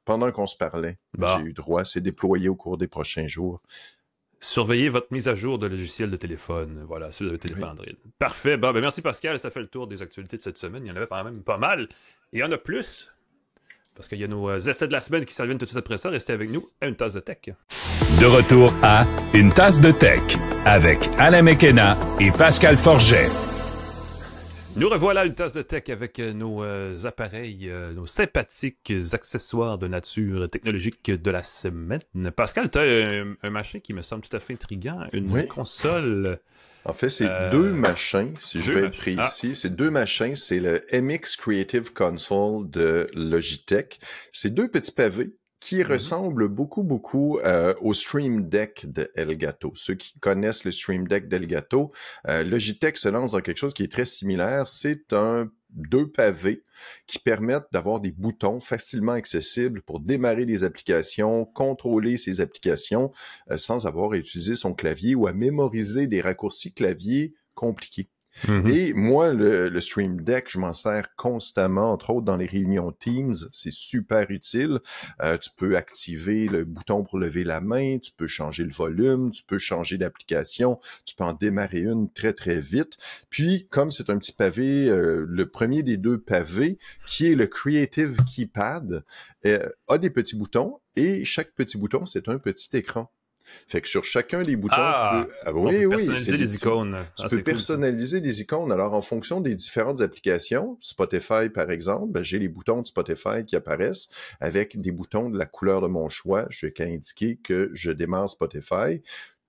[SPEAKER 4] pendant qu'on se parlait, j'ai eu droit, c'est déployé au cours des prochains jours.
[SPEAKER 3] Surveillez votre mise à jour de logiciel de téléphone. Voilà, si vous avez téléphone Android. Parfait. Bon, ben merci Pascal, ça fait le tour des actualités de cette semaine. Il y en avait quand même pas mal. Et il y en a plus. Parce qu'il y a nos essais de la semaine qui s'en viennent tout de suite après ça. Restez avec nous à Une Tasse de Tech.
[SPEAKER 2] De retour à Une Tasse de Tech avec Alain McKenna et Pascal Forget.
[SPEAKER 3] Nous revoilà Une Tasse de Tech avec nos appareils, nos sympathiques accessoires de nature technologique de la semaine. Pascal, tu as un machin qui me semble tout à fait intriguant, une console...
[SPEAKER 4] En fait, c'est 2 machins, si je vais être précis. C'est 2 machins. C'est le MX Creative Console de Logitech. C'est 2 petits pavés qui ressemblent beaucoup au Stream Deck de Elgato. Ceux qui connaissent le Stream Deck d'Elgato, Logitech se lance dans quelque chose qui est très similaire. C'est 2 pavés qui permettent d'avoir des boutons facilement accessibles pour démarrer des applications, contrôler ces applications sans avoir à utiliser son clavier ou à mémoriser des raccourcis clavier compliqués. Et moi, le Stream Deck, je m'en sers constamment, entre autres dans les réunions Teams, c'est super utile. Tu peux activer le bouton pour lever la main, tu peux changer le volume, tu peux changer d'application, tu peux en démarrer une très très vite. Puis, comme c'est un petit pavé, le premier des 2 pavés, qui est le Creative Keypad, a des petits boutons et chaque petit bouton, c'est un petit écran. Fait que sur chacun des boutons, tu peux
[SPEAKER 3] personnaliser les icônes.
[SPEAKER 4] Tu peux personnaliser les icônes. Alors, en fonction des différentes applications, Spotify, par exemple, j'ai les boutons de Spotify qui apparaissent avec des boutons de la couleur de mon choix. Je n'ai qu'à indiquer que je démarre Spotify.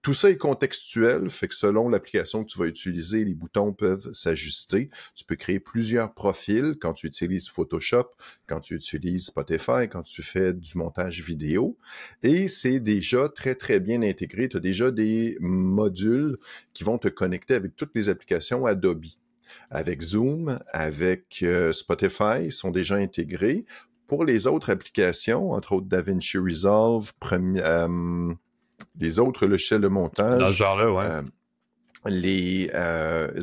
[SPEAKER 4] Tout ça est contextuel, fait que selon l'application que tu vas utiliser, les boutons peuvent s'ajuster. Tu peux créer plusieurs profils quand tu utilises Photoshop, quand tu utilises Spotify, quand tu fais du montage vidéo. Et c'est déjà très, très bien intégré. Tu as déjà des modules qui vont te connecter avec toutes les applications Adobe. Avec Zoom, avec Spotify, ils sont déjà intégrés. Pour les autres applications, entre autres DaVinci Resolve, les autres logiciels de montage,
[SPEAKER 3] dans ce genre-là,
[SPEAKER 4] les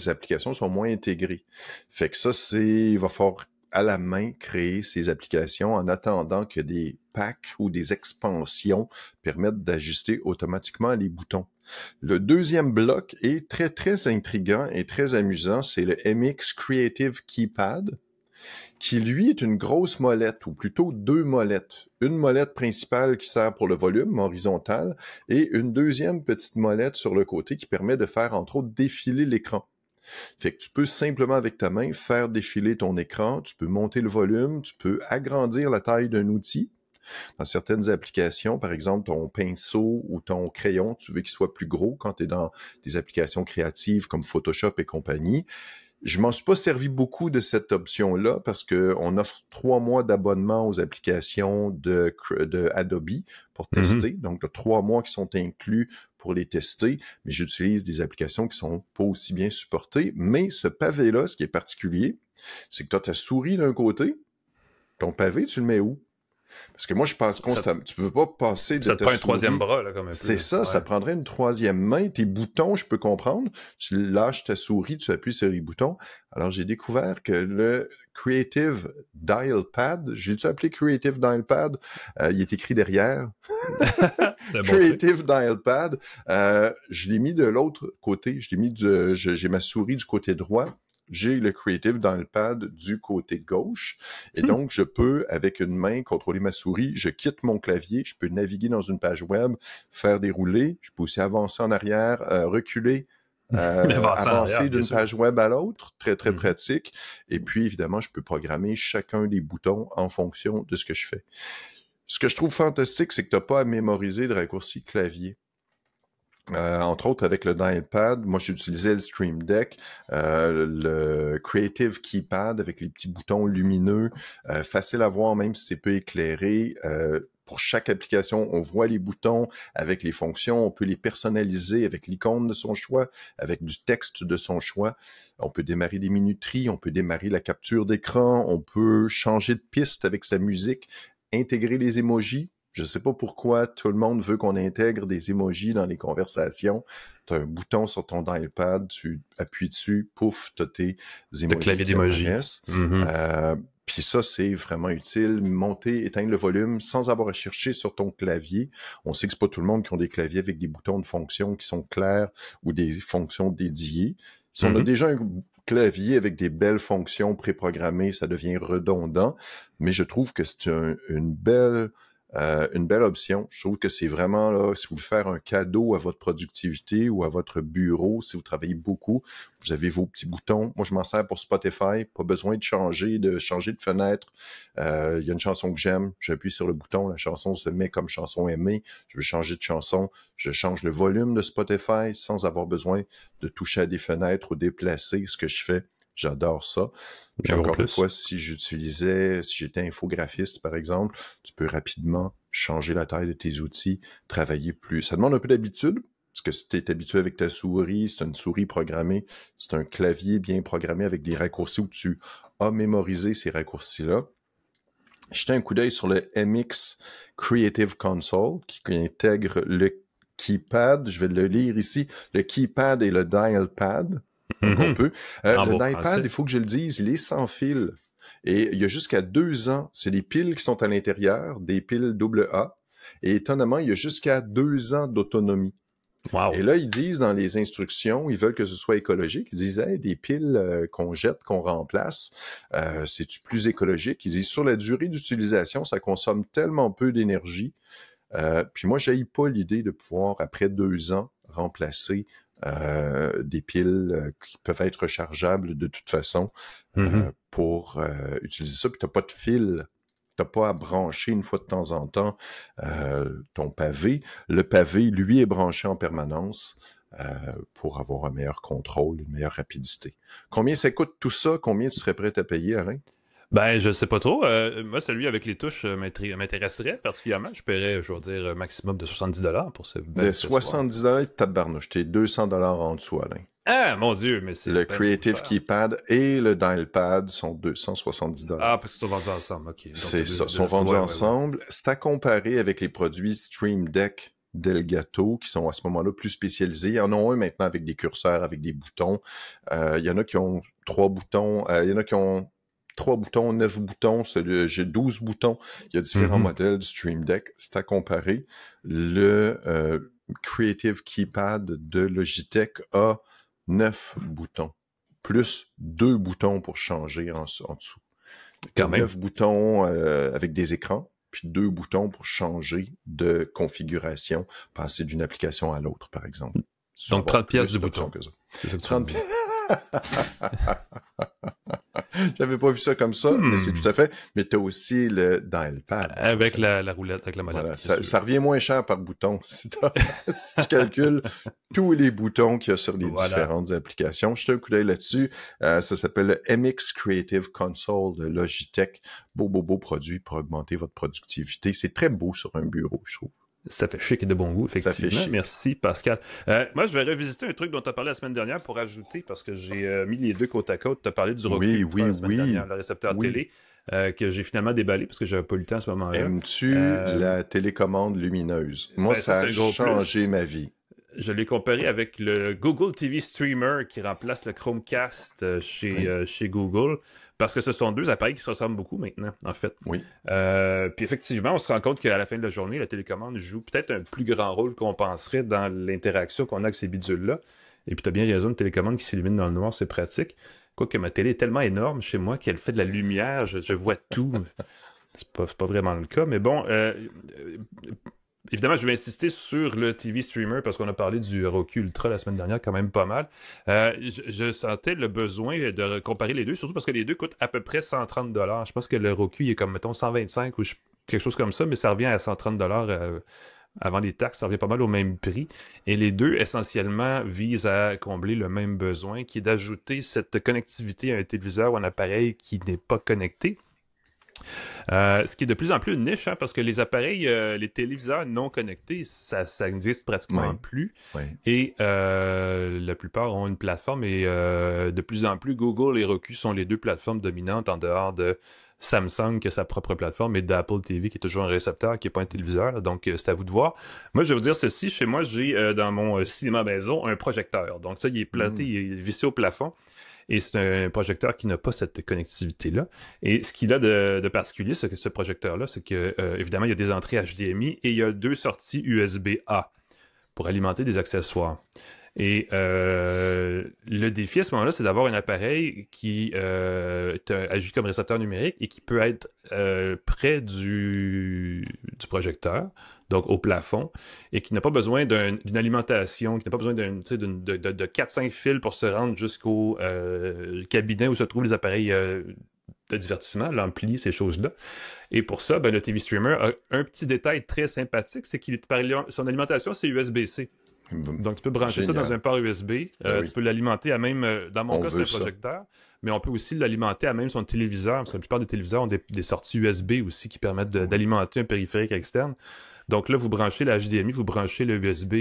[SPEAKER 4] applications sont moins intégrées. Fait que ça, il va falloir à la main créer ces applications en attendant que des packs ou des expansions permettent d'ajuster automatiquement les boutons. Le deuxième bloc est très, très intriguant et très amusant. C'est le MX Creative Keypad, qui, lui, est une grosse molette, ou plutôt 2 molettes. Une molette principale qui sert pour le volume horizontal et une deuxième petite molette sur le côté qui permet de faire, entre autres, défiler l'écran. Fait que tu peux simplement, avec ta main, faire défiler ton écran, tu peux monter le volume, tu peux agrandir la taille d'un outil, Dans certaines applications, par exemple, ton pinceau ou ton crayon, tu veux qu'il soit plus gros quand tu es dans des applications créatives comme Photoshop et compagnie. Je m'en suis pas servi beaucoup de cette option-là parce que on offre 3 mois d'abonnement aux applications de Adobe pour tester. Donc, 3 mois qui sont inclus pour les tester, mais j'utilise des applications qui sont pas aussi bien supportées. Mais ce pavé-là, ce qui est particulier, c'est que tu as ta souris d'un côté, ton pavé, tu le mets où? Parce que moi, je pense constamment, tu peux pas passer de
[SPEAKER 3] ça te
[SPEAKER 4] ta
[SPEAKER 3] prend un
[SPEAKER 4] souris.
[SPEAKER 3] troisième bras, là, comme un peu.
[SPEAKER 4] C'est ça, ça prendrait une troisième main. Tes boutons, je peux comprendre. Tu lâches ta souris, tu appuies sur les boutons. Alors, j'ai découvert que le Creative Dial Pad, j'ai-tu appelé Creative Dial Pad? Il est écrit derrière.
[SPEAKER 3] C'est bon.
[SPEAKER 4] Creative Dial Pad. Je l'ai mis de l'autre côté. J'ai ma souris du côté droit. J'ai le Creative dans le pad du côté gauche. Et donc, je peux, avec une main, contrôler ma souris. Je quitte mon clavier. Je peux naviguer dans une page web, faire dérouler. Je peux aussi avancer en arrière, reculer, avancer d'une page web à l'autre. Très, très pratique. Et puis, évidemment, je peux programmer chacun des boutons en fonction de ce que je fais. Ce que je trouve fantastique, c'est que tu n'as pas à mémoriser de raccourci clavier. Entre autres, avec le Dialpad, moi j'utilisais le Stream Deck, le Creative Keypad avec les petits boutons lumineux, facile à voir même si c'est peu éclairé. Pour chaque application, on voit les boutons avec les fonctions, on peut les personnaliser avec l'icône de son choix, avec du texte de son choix. On peut démarrer des minuteries, on peut démarrer la capture d'écran, on peut changer de piste avec sa musique, intégrer les emojis. Je sais pas pourquoi tout le monde veut qu'on intègre des emojis dans les conversations. Tu as un bouton sur ton iPad, tu appuies dessus, pouf, tu as tes emojis.
[SPEAKER 3] Le clavier d'emojis.
[SPEAKER 4] Puis ça, c'est vraiment utile. Monter, éteindre le volume sans avoir à chercher sur ton clavier. On sait que c'est pas tout le monde qui ont des claviers avec des boutons de fonction qui sont clairs ou des fonctions dédiées. Si on a déjà un clavier avec des belles fonctions préprogrammées, ça devient redondant. Mais je trouve que c'est une belle option. Je trouve que c'est vraiment là, si vous voulez faire un cadeau à votre productivité ou à votre bureau, si vous travaillez beaucoup, vous avez vos petits boutons. Moi, je m'en sers pour Spotify. Pas besoin de changer de fenêtre. Il y a une chanson que j'aime. J'appuie sur le bouton. La chanson se met comme chanson aimée. Je veux changer de chanson. Je change le volume de Spotify sans avoir besoin de toucher à des fenêtres ou déplacer ce que je fais. J'adore ça. Puis encore une fois, si j'étais infographiste, par exemple, tu peux rapidement changer la taille de tes outils, travailler plus. Ça demande un peu d'habitude, parce que si tu es habitué avec ta souris, c'est une souris programmée, c'est un clavier bien programmé avec des raccourcis où tu as mémorisé ces raccourcis-là. Jetez un coup d'œil sur le MX Creative Console, qui intègre le keypad. Je vais le lire ici. Le keypad et le dial pad. Donc on peut. Le iPad, il faut que je le dise, il est sans fil. Et il y a jusqu'à 2 ans, c'est des piles qui sont à l'intérieur, des piles AA. Et étonnamment, il y a jusqu'à 2 ans d'autonomie.
[SPEAKER 3] Wow.
[SPEAKER 4] Et là, ils disent dans les instructions, ils veulent que ce soit écologique. Ils disent, hey, des piles qu'on jette, qu'on remplace, c'est-tu plus écologique? Ils disent, sur la durée d'utilisation, ça consomme tellement peu d'énergie. Puis moi, j'haïs pas l'idée de pouvoir, après 2 ans, remplacer des piles qui peuvent être rechargeables de toute façon pour utiliser ça. Puis t'as pas de fil, t'as pas à brancher une fois de temps en temps ton pavé. Le pavé, lui, est branché en permanence pour avoir un meilleur contrôle, une meilleure rapidité. Combien ça coûte tout ça? Combien tu serais prêt à payer, Alain?
[SPEAKER 3] Ben, je sais pas trop. Moi, celui avec les touches m'intéresserait particulièrement. Je paierais, je vais dire, un maximum de 70$ pour ce bel accessoire.
[SPEAKER 4] 70$, tabarnouche. T'es 200$ en dessous, Alain.
[SPEAKER 3] Ah, mon Dieu, mais c'est...
[SPEAKER 4] Le Creative Keypad et le Dialpad sont 270$.
[SPEAKER 3] Ah, parce qu'ils sont vendus ensemble, ok.
[SPEAKER 4] C'est ça, sont vendus ensemble. C'est à comparer avec les produits Stream Deck d'Elgato, qui sont à ce moment-là plus spécialisés. Il y en a un maintenant avec des curseurs, avec des boutons. Il y en a qui ont 3 boutons. Il y en a qui ont 3 boutons, 9 boutons, j'ai 12 boutons. Il y a différents modèles du Stream Deck. C'est à comparer. Le Creative Keypad de Logitech a 9 boutons, plus 2 boutons pour changer en dessous.
[SPEAKER 3] Quand même.
[SPEAKER 4] 9 boutons avec des écrans, puis 2 boutons pour changer de configuration, passer d'une application à l'autre, par exemple.
[SPEAKER 3] Donc 30$ du bouton.
[SPEAKER 4] C'est ça que 30$. J'avais pas vu ça comme ça, mais c'est tout à fait. Mais tu as aussi le dial pad.
[SPEAKER 3] Avec la roulette, avec la molette.
[SPEAKER 4] Voilà, ça revient moins cher par bouton si tu calcules tous les boutons qu'il y a sur les différentes applications. Jetez un coup d'œil là-dessus. Ça s'appelle le MX Creative Console de Logitech. Beau produit pour augmenter votre productivité. C'est très beau sur un bureau, je trouve.
[SPEAKER 3] Ça fait chic et de bon goût, effectivement. Ça fait chic. Merci, Pascal. Moi, je vais revisiter un truc dont tu as parlé la semaine dernière pour ajouter, parce que j'ai mis les deux côte à côte. Tu as parlé du Roku la semaine dernière, le récepteur télé, que j'ai finalement déballé parce que j'avais pas eu le temps à ce moment-là.
[SPEAKER 4] Aimes-tu la télécommande lumineuse? Moi, ça a changé ma vie.
[SPEAKER 3] Je l'ai comparé avec le Google TV Streamer qui remplace le Chromecast chez Google, parce que ce sont deux appareils qui se ressemblent beaucoup maintenant, en fait.
[SPEAKER 4] Oui.
[SPEAKER 3] Puis effectivement, on se rend compte qu'à la fin de la journée, la télécommande joue peut-être un plus grand rôle qu'on penserait dans l'interaction qu'on a avec ces bidules-là. Et puis tu as bien raison, une télécommande qui s'illumine dans le noir, c'est pratique. Quoique ma télé est tellement énorme chez moi qu'elle fait de la lumière, je vois tout. C'est pas vraiment le cas, mais bon... Évidemment, je vais insister sur le TV Streamer parce qu'on a parlé du Roku Ultra la semaine dernière, quand même pas mal. Je sentais le besoin de comparer les deux, surtout parce que les deux coûtent à peu près 130$. Je pense que le Roku, il est comme, mettons, 125 ou quelque chose comme ça, mais ça revient à 130$ avant les taxes, ça revient pas mal au même prix. Et les deux, essentiellement, visent à combler le même besoin, qui est d'ajouter cette connectivité à un téléviseur ou un appareil qui n'est pas connecté. Ce qui est de plus en plus une niche, parce que les appareils, les téléviseurs non connectés, ça n'existe pratiquement plus.
[SPEAKER 4] Oui.
[SPEAKER 3] Et la plupart ont une plateforme et de plus en plus, Google et Roku sont les deux plateformes dominantes en dehors de Samsung qui a sa propre plateforme et d'Apple TV qui est toujours un récepteur qui n'est pas un téléviseur. Là, donc, c'est à vous de voir. Moi, je vais vous dire ceci. Chez moi, j'ai dans mon cinéma maison un projecteur. Donc ça, il est planté, il est vissé au plafond. Et c'est un projecteur qui n'a pas cette connectivité-là. Et ce qu'il a de particulier, c'est que ce projecteur-là, c'est que, évidemment, il y a des entrées HDMI et il y a deux sorties USB-A pour alimenter des accessoires. Et le défi à ce moment-là, c'est d'avoir un appareil qui agit comme récepteur numérique et qui peut être près du projecteur, donc au plafond, et qui n'a pas besoin d'une alimentation, qui n'a pas besoin de 4-5 fils pour se rendre jusqu'au cabinet où se trouvent les appareils de divertissement, l'ampli, ces choses-là. Et pour ça, le TV Streamer a un petit détail très sympathique, c'est qu'il son alimentation, c'est USB-C. Donc, tu peux brancher ça dans un port USB. Tu peux l'alimenter à même, dans mon cas, c'est un projecteur, mais on peut aussi l'alimenter à même son téléviseur, parce que la plupart des téléviseurs ont des sorties USB aussi qui permettent d'alimenter un périphérique externe. Donc là, vous branchez la HDMI, vous branchez le USB,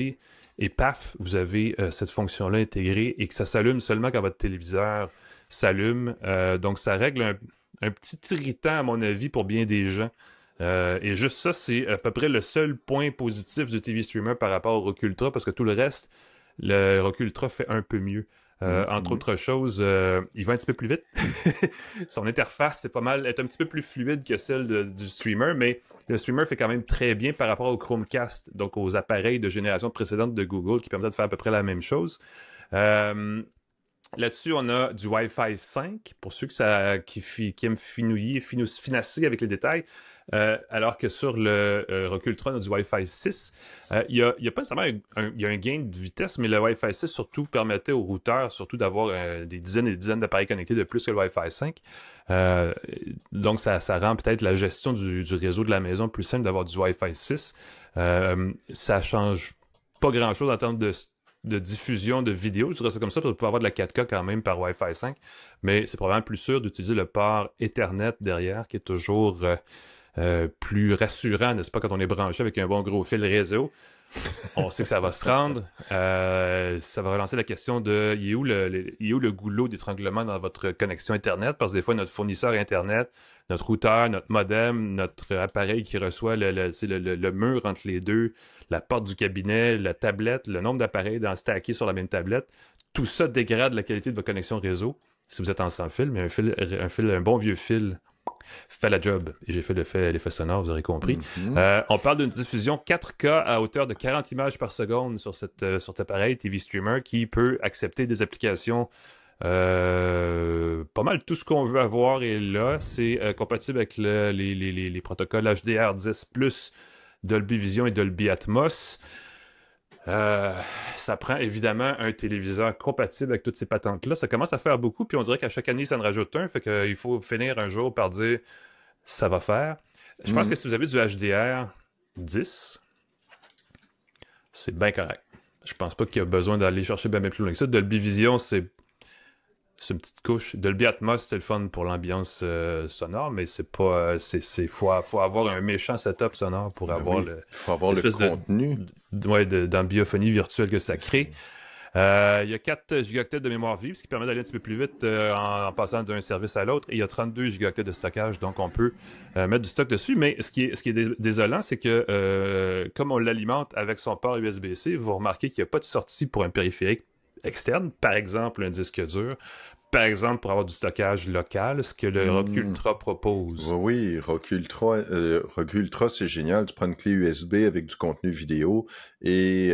[SPEAKER 3] et paf, vous avez cette fonction-là intégrée, et que ça s'allume seulement quand votre téléviseur s'allume. Donc, ça règle un petit irritant, à mon avis, pour bien des gens. Et juste ça, c'est à peu près le seul point positif du TV Streamer par rapport au Roku Ultra, parce que tout le reste, le Roku Ultra fait un peu mieux. Entre autres choses, il va un petit peu plus vite. Son interface, est un petit peu plus fluide que celle du streamer, mais le streamer fait quand même très bien par rapport au Chromecast, donc aux appareils de génération précédente de Google qui permettent de faire à peu près la même chose. Là-dessus, on a du Wi-Fi 5, pour ceux qui aiment finasser avec les détails. Alors que sur le Roku Ultra, on a du Wi-Fi 6. Il y a pas nécessairement il y a un gain de vitesse, mais le Wi-Fi 6 surtout permettait aux routeurs surtout d'avoir des dizaines et des dizaines d'appareils connectés de plus que le Wi-Fi 5. Donc, ça rend peut-être la gestion du réseau de la maison plus simple d'avoir du Wi-Fi 6. Ça change pas grand-chose en termes de diffusion de vidéos, je dirais ça comme ça, parce qu'on peut avoir de la 4K quand même par Wi-Fi 5, mais c'est probablement plus sûr d'utiliser le port Ethernet derrière, qui est toujours plus rassurant, n'est-ce pas, quand on est branché avec un bon gros fil réseau. On sait que ça va se rendre. Ça va relancer la question de il est où le goulot d'étranglement dans votre connexion Internet, parce que des fois, notre fournisseur Internet, notre routeur, notre modem, notre appareil qui reçoit le mur entre les deux, la porte du cabinet, la tablette, le nombre d'appareils stackés sur la même tablette, tout ça dégrade la qualité de votre connexion réseau. Si vous êtes en sans fil, mais un bon vieux fil fait la job. Et j'ai fait l'effet sonore, vous aurez compris. On parle d'une diffusion 4K à hauteur de 40 images par seconde sur cet appareil TV Streamer qui peut accepter des applications. Pas mal tout ce qu'on veut avoir est là. C'est compatible avec les protocoles HDR10+, Dolby Vision et Dolby Atmos. Ça prend évidemment un téléviseur compatible avec toutes ces patentes-là. Ça commence à faire beaucoup, puis on dirait qu'à chaque année, ça en rajoute un. Fait qu'il faut finir un jour par dire ça va faire. Je pense que si vous avez du HDR 10, c'est bien correct. Je pense pas qu'il y a besoin d'aller chercher bien plus loin que ça. Dolby Vision, c'est une petite couche. Dolby Atmos, c'est le fun pour l'ambiance sonore, mais c'est pas. Faut avoir un méchant setup sonore pour avoir
[SPEAKER 4] faut avoir le contenu.
[SPEAKER 3] D'ambiophonie virtuelle que ça crée. Il y a 4 gigaoctets de mémoire vive, ce qui permet d'aller un petit peu plus vite en passant d'un service à l'autre. Et il y a 32 gigaoctets de stockage, donc on peut mettre du stock dessus. Mais ce qui est désolant, c'est que comme on l'alimente avec son port USB-C, vous remarquez qu'il n'y a pas de sortie pour un périphérique externe, par exemple un disque dur, par exemple pour avoir du stockage local, ce que le Roku Ultra propose.
[SPEAKER 4] Oui, Roku Ultra, c'est génial. Tu prends une clé USB avec du contenu vidéo et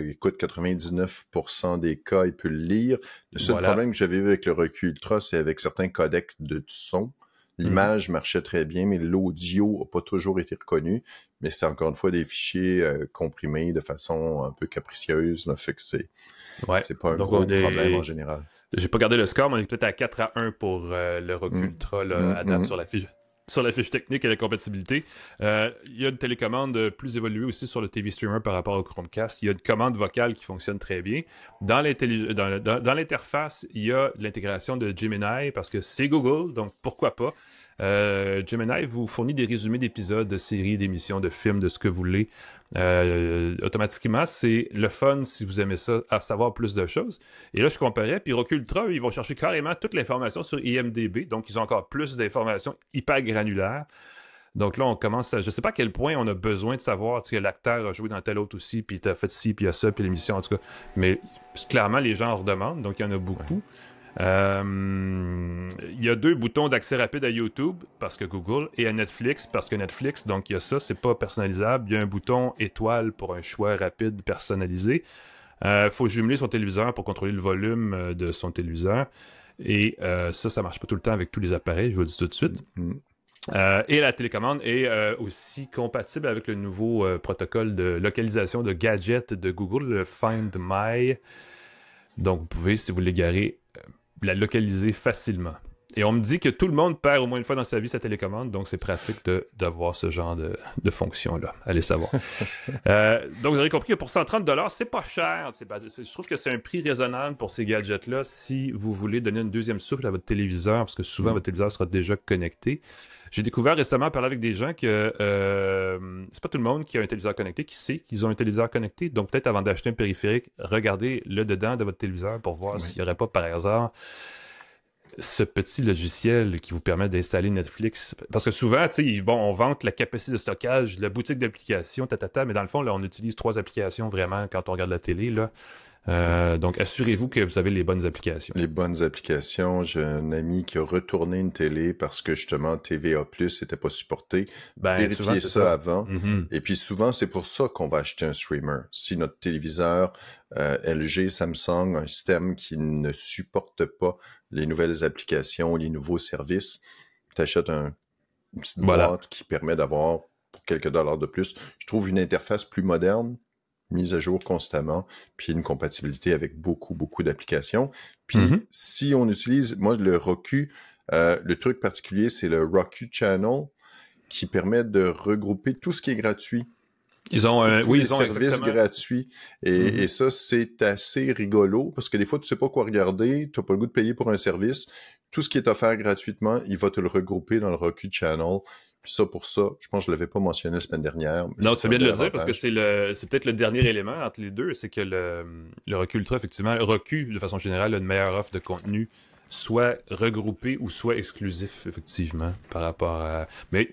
[SPEAKER 4] écoute, 99% des cas, il peut le lire. Le seul problème que j'avais eu avec le Roku Ultra, c'est avec certains codecs de son. L'image marchait très bien, mais l'audio n'a pas toujours été reconnu. Mais c'est encore une fois des fichiers comprimés de façon un peu capricieuse. Là, fait que c'est pas un gros problème en général.
[SPEAKER 3] J'ai pas gardé le score, mais on est peut-être à 4-1 pour le Roku Ultra à date sur la fiche technique et la compatibilité. Il y a une télécommande plus évoluée aussi sur le TV Streamer par rapport au Chromecast. Il y a une commande vocale qui fonctionne très bien. Dans l'interface, il y a de l'intégration de Gemini parce que c'est Google, donc pourquoi pas. Gemini vous fournit des résumés d'épisodes, de séries, d'émissions, de films, de ce que vous voulez. Automatiquement, c'est le fun si vous aimez ça, à savoir plus de choses. Et là, je comparais, puis Roku Ultra, ils vont chercher carrément toute l'information sur IMDb, donc ils ont encore plus d'informations hyper granulaires. Donc là, on commence à... Je sais pas à quel point on a besoin de savoir que l'acteur a joué dans tel autre aussi, puis il a fait ci, puis il y a ça, puis l'émission, en tout cas. Mais clairement, les gens en redemandent, donc il y en a beaucoup. Ouais. Il y a 2 boutons d'accès rapide à YouTube parce que Google et à Netflix parce que Netflix, donc il y a ça, c'est pas personnalisable. Il y a un bouton étoile pour un choix rapide personnalisé. Faut jumeler son téléviseur pour contrôler le volume de son téléviseur et ça marche pas tout le temps avec tous les appareils, je vous le dis tout de suite. Et la télécommande est aussi compatible avec le nouveau protocole de localisation de gadgets de Google, le Find My. Donc vous pouvez, si vous l'égarez, la localiser facilement. Et on me dit que tout le monde perd au moins une fois dans sa vie sa télécommande, donc c'est pratique d'avoir ce genre de fonction-là. Allez savoir. Donc vous avez compris que pour 130$, c'est pas cher. Je trouve que c'est un prix raisonnable pour ces gadgets-là si vous voulez donner une deuxième souffle à votre téléviseur, parce que souvent votre téléviseur sera déjà connecté. J'ai découvert récemment, en parlant avec des gens, que c'est pas tout le monde qui a un téléviseur connecté qui sait qu'ils ont un téléviseur connecté. Donc peut-être avant d'acheter un périphérique, regardez le dedans de votre téléviseur pour voir s'il n'y aurait pas par hasard ce petit logiciel qui vous permet d'installer Netflix. Parce que souvent, tu sais, on vante la capacité de stockage, la boutique d'applications, mais dans le fond, là, on utilise 3 applications vraiment quand on regarde la télé, là. Donc, assurez-vous que vous avez les bonnes applications.
[SPEAKER 4] Les bonnes applications. J'ai un ami qui a retourné une télé parce que justement TVA+ n'était pas supporté. Vérifiez ça avant. Et puis souvent, c'est pour ça qu'on va acheter un streamer. Si notre téléviseur LG, Samsung, un système qui ne supporte pas les nouvelles applications, les nouveaux services, tu achètes une petite boîte qui permet d'avoir pour quelques dollars de plus. Je trouve une interface plus moderne, mise à jour constamment, puis une compatibilité avec beaucoup, beaucoup d'applications. Puis si on utilise, moi le Roku, le truc particulier, c'est le Roku Channel qui permet de regrouper tout ce qui est gratuit.
[SPEAKER 3] Ils ont
[SPEAKER 4] les services gratuits. Et ça, c'est assez rigolo parce que des fois, tu sais pas quoi regarder, tu n'as pas le goût de payer pour un service. Tout ce qui est offert gratuitement, il va te le regrouper dans le Roku Channel. Puis ça, pour ça, je pense que je ne l'avais pas mentionné la semaine dernière.
[SPEAKER 3] Non, tu fais bien de le dire parce que c'est peut-être le dernier élément entre les deux, c'est que le Roku Ultra, effectivement, Roku, de façon générale, a une meilleure offre de contenu, soit regroupé ou soit exclusif, effectivement, par rapport à... Mais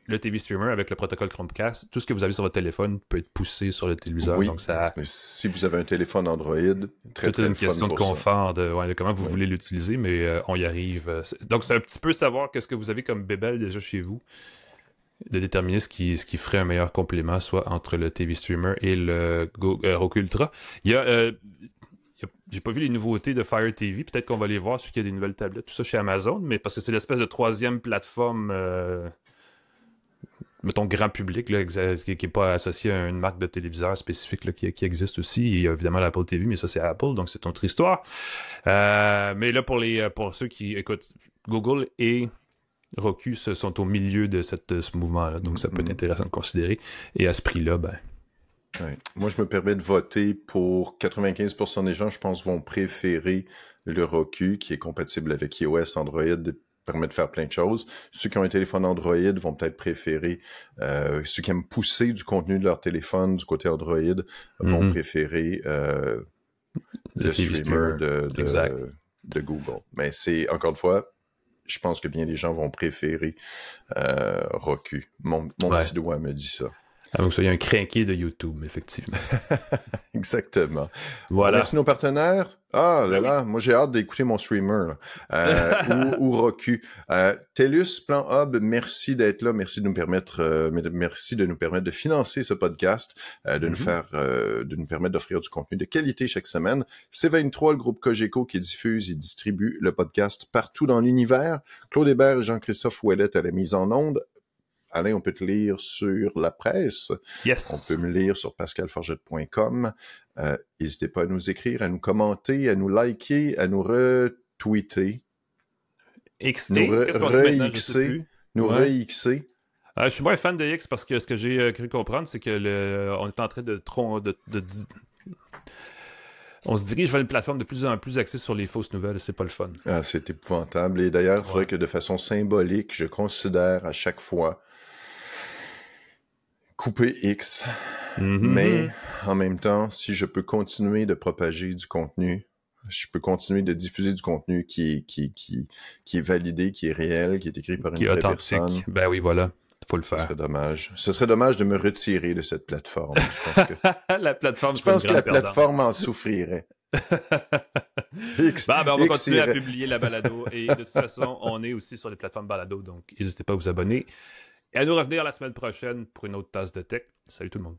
[SPEAKER 3] le TV Streamer, avec le protocole Chromecast, tout ce que vous avez sur votre téléphone peut être poussé sur le téléviseur.
[SPEAKER 4] Oui,
[SPEAKER 3] donc ça...
[SPEAKER 4] mais si vous avez un téléphone Android, très
[SPEAKER 3] une question de confort, de comment vous voulez l'utiliser, mais on y arrive. Donc c'est un petit peu savoir qu'est-ce que vous avez comme bébelle déjà chez vous, de déterminer ce qui ferait un meilleur complément, soit entre le TV Streamer et le Roku Ultra. J'ai pas vu les nouveautés de Fire TV, peut-être qu'on va les voir, je sais qu'il y a des nouvelles tablettes, tout ça chez Amazon, mais parce que c'est l'espèce de troisième plateforme... mettons, grand public, là, qui n'est pas associé à une marque de téléviseur spécifique là, qui existe aussi. Il y a évidemment l'Apple TV, mais ça, c'est Apple, donc c'est une autre histoire. Mais là, pour ceux qui écoutent, Google et Roku sont au milieu de ce mouvement-là, donc ça peut être intéressant de considérer. Et à ce prix-là, ben...
[SPEAKER 4] Ouais. Moi, je me permets de voter pour 95% des gens, je pense, vont préférer le Roku, qui est compatible avec iOS, Android, permet de faire plein de choses. Ceux qui ont un téléphone Android vont peut-être préférer, ceux qui aiment pousser du contenu de leur téléphone du côté Android vont préférer le streamer de Google. Mais c'est, encore une fois, je pense que bien des gens vont préférer Roku. Mon petit doigt me dit ça.
[SPEAKER 3] Ah, donc ça, il y a un crinqué de YouTube, effectivement.
[SPEAKER 4] Exactement.
[SPEAKER 3] Voilà.
[SPEAKER 4] Merci nos partenaires. Ah là là, moi j'ai hâte d'écouter mon streamer ou Roku. TELUS Plan Hub, merci d'être là, merci de nous permettre, de financer ce podcast, de nous permettre d'offrir du contenu de qualité chaque semaine. C23, le groupe Cogeco qui diffuse et distribue le podcast partout dans l'univers. Claude Hébert et Jean-Christophe Ouellet à la mise en onde. Alain, on peut te lire sur la presse.
[SPEAKER 3] Yes.
[SPEAKER 4] On peut me lire sur pascalforget.com. N'hésitez pas à nous écrire, à nous commenter, à nous liker, à nous retweeter.
[SPEAKER 3] Nous
[SPEAKER 4] re-xer.
[SPEAKER 3] Je suis moins fan de X parce que ce que j'ai cru comprendre, c'est que on est en train on se dirige vers une plateforme de plus en plus axée sur les fausses nouvelles. C'est pas le fun.
[SPEAKER 4] Ah, c'est épouvantable. Et d'ailleurs, il faudrait que de façon symbolique, je considère à chaque fois couper X. Mais en même temps, si je peux continuer de propager du contenu, je peux continuer de diffuser du contenu qui est validé, qui est réel, qui est écrit par une vraie personne.
[SPEAKER 3] Ben oui, voilà. Faut le faire.
[SPEAKER 4] Ce serait dommage. Ce serait dommage de me retirer de cette plateforme. Je pense que
[SPEAKER 3] la plateforme,
[SPEAKER 4] je pense que la plateforme en souffrirait.
[SPEAKER 3] On va continuer à publier la balado et de toute façon, on est aussi sur les plateformes balado, donc n'hésitez pas à vous abonner et à nous revenir la semaine prochaine pour une autre tasse de tech. Salut tout le monde.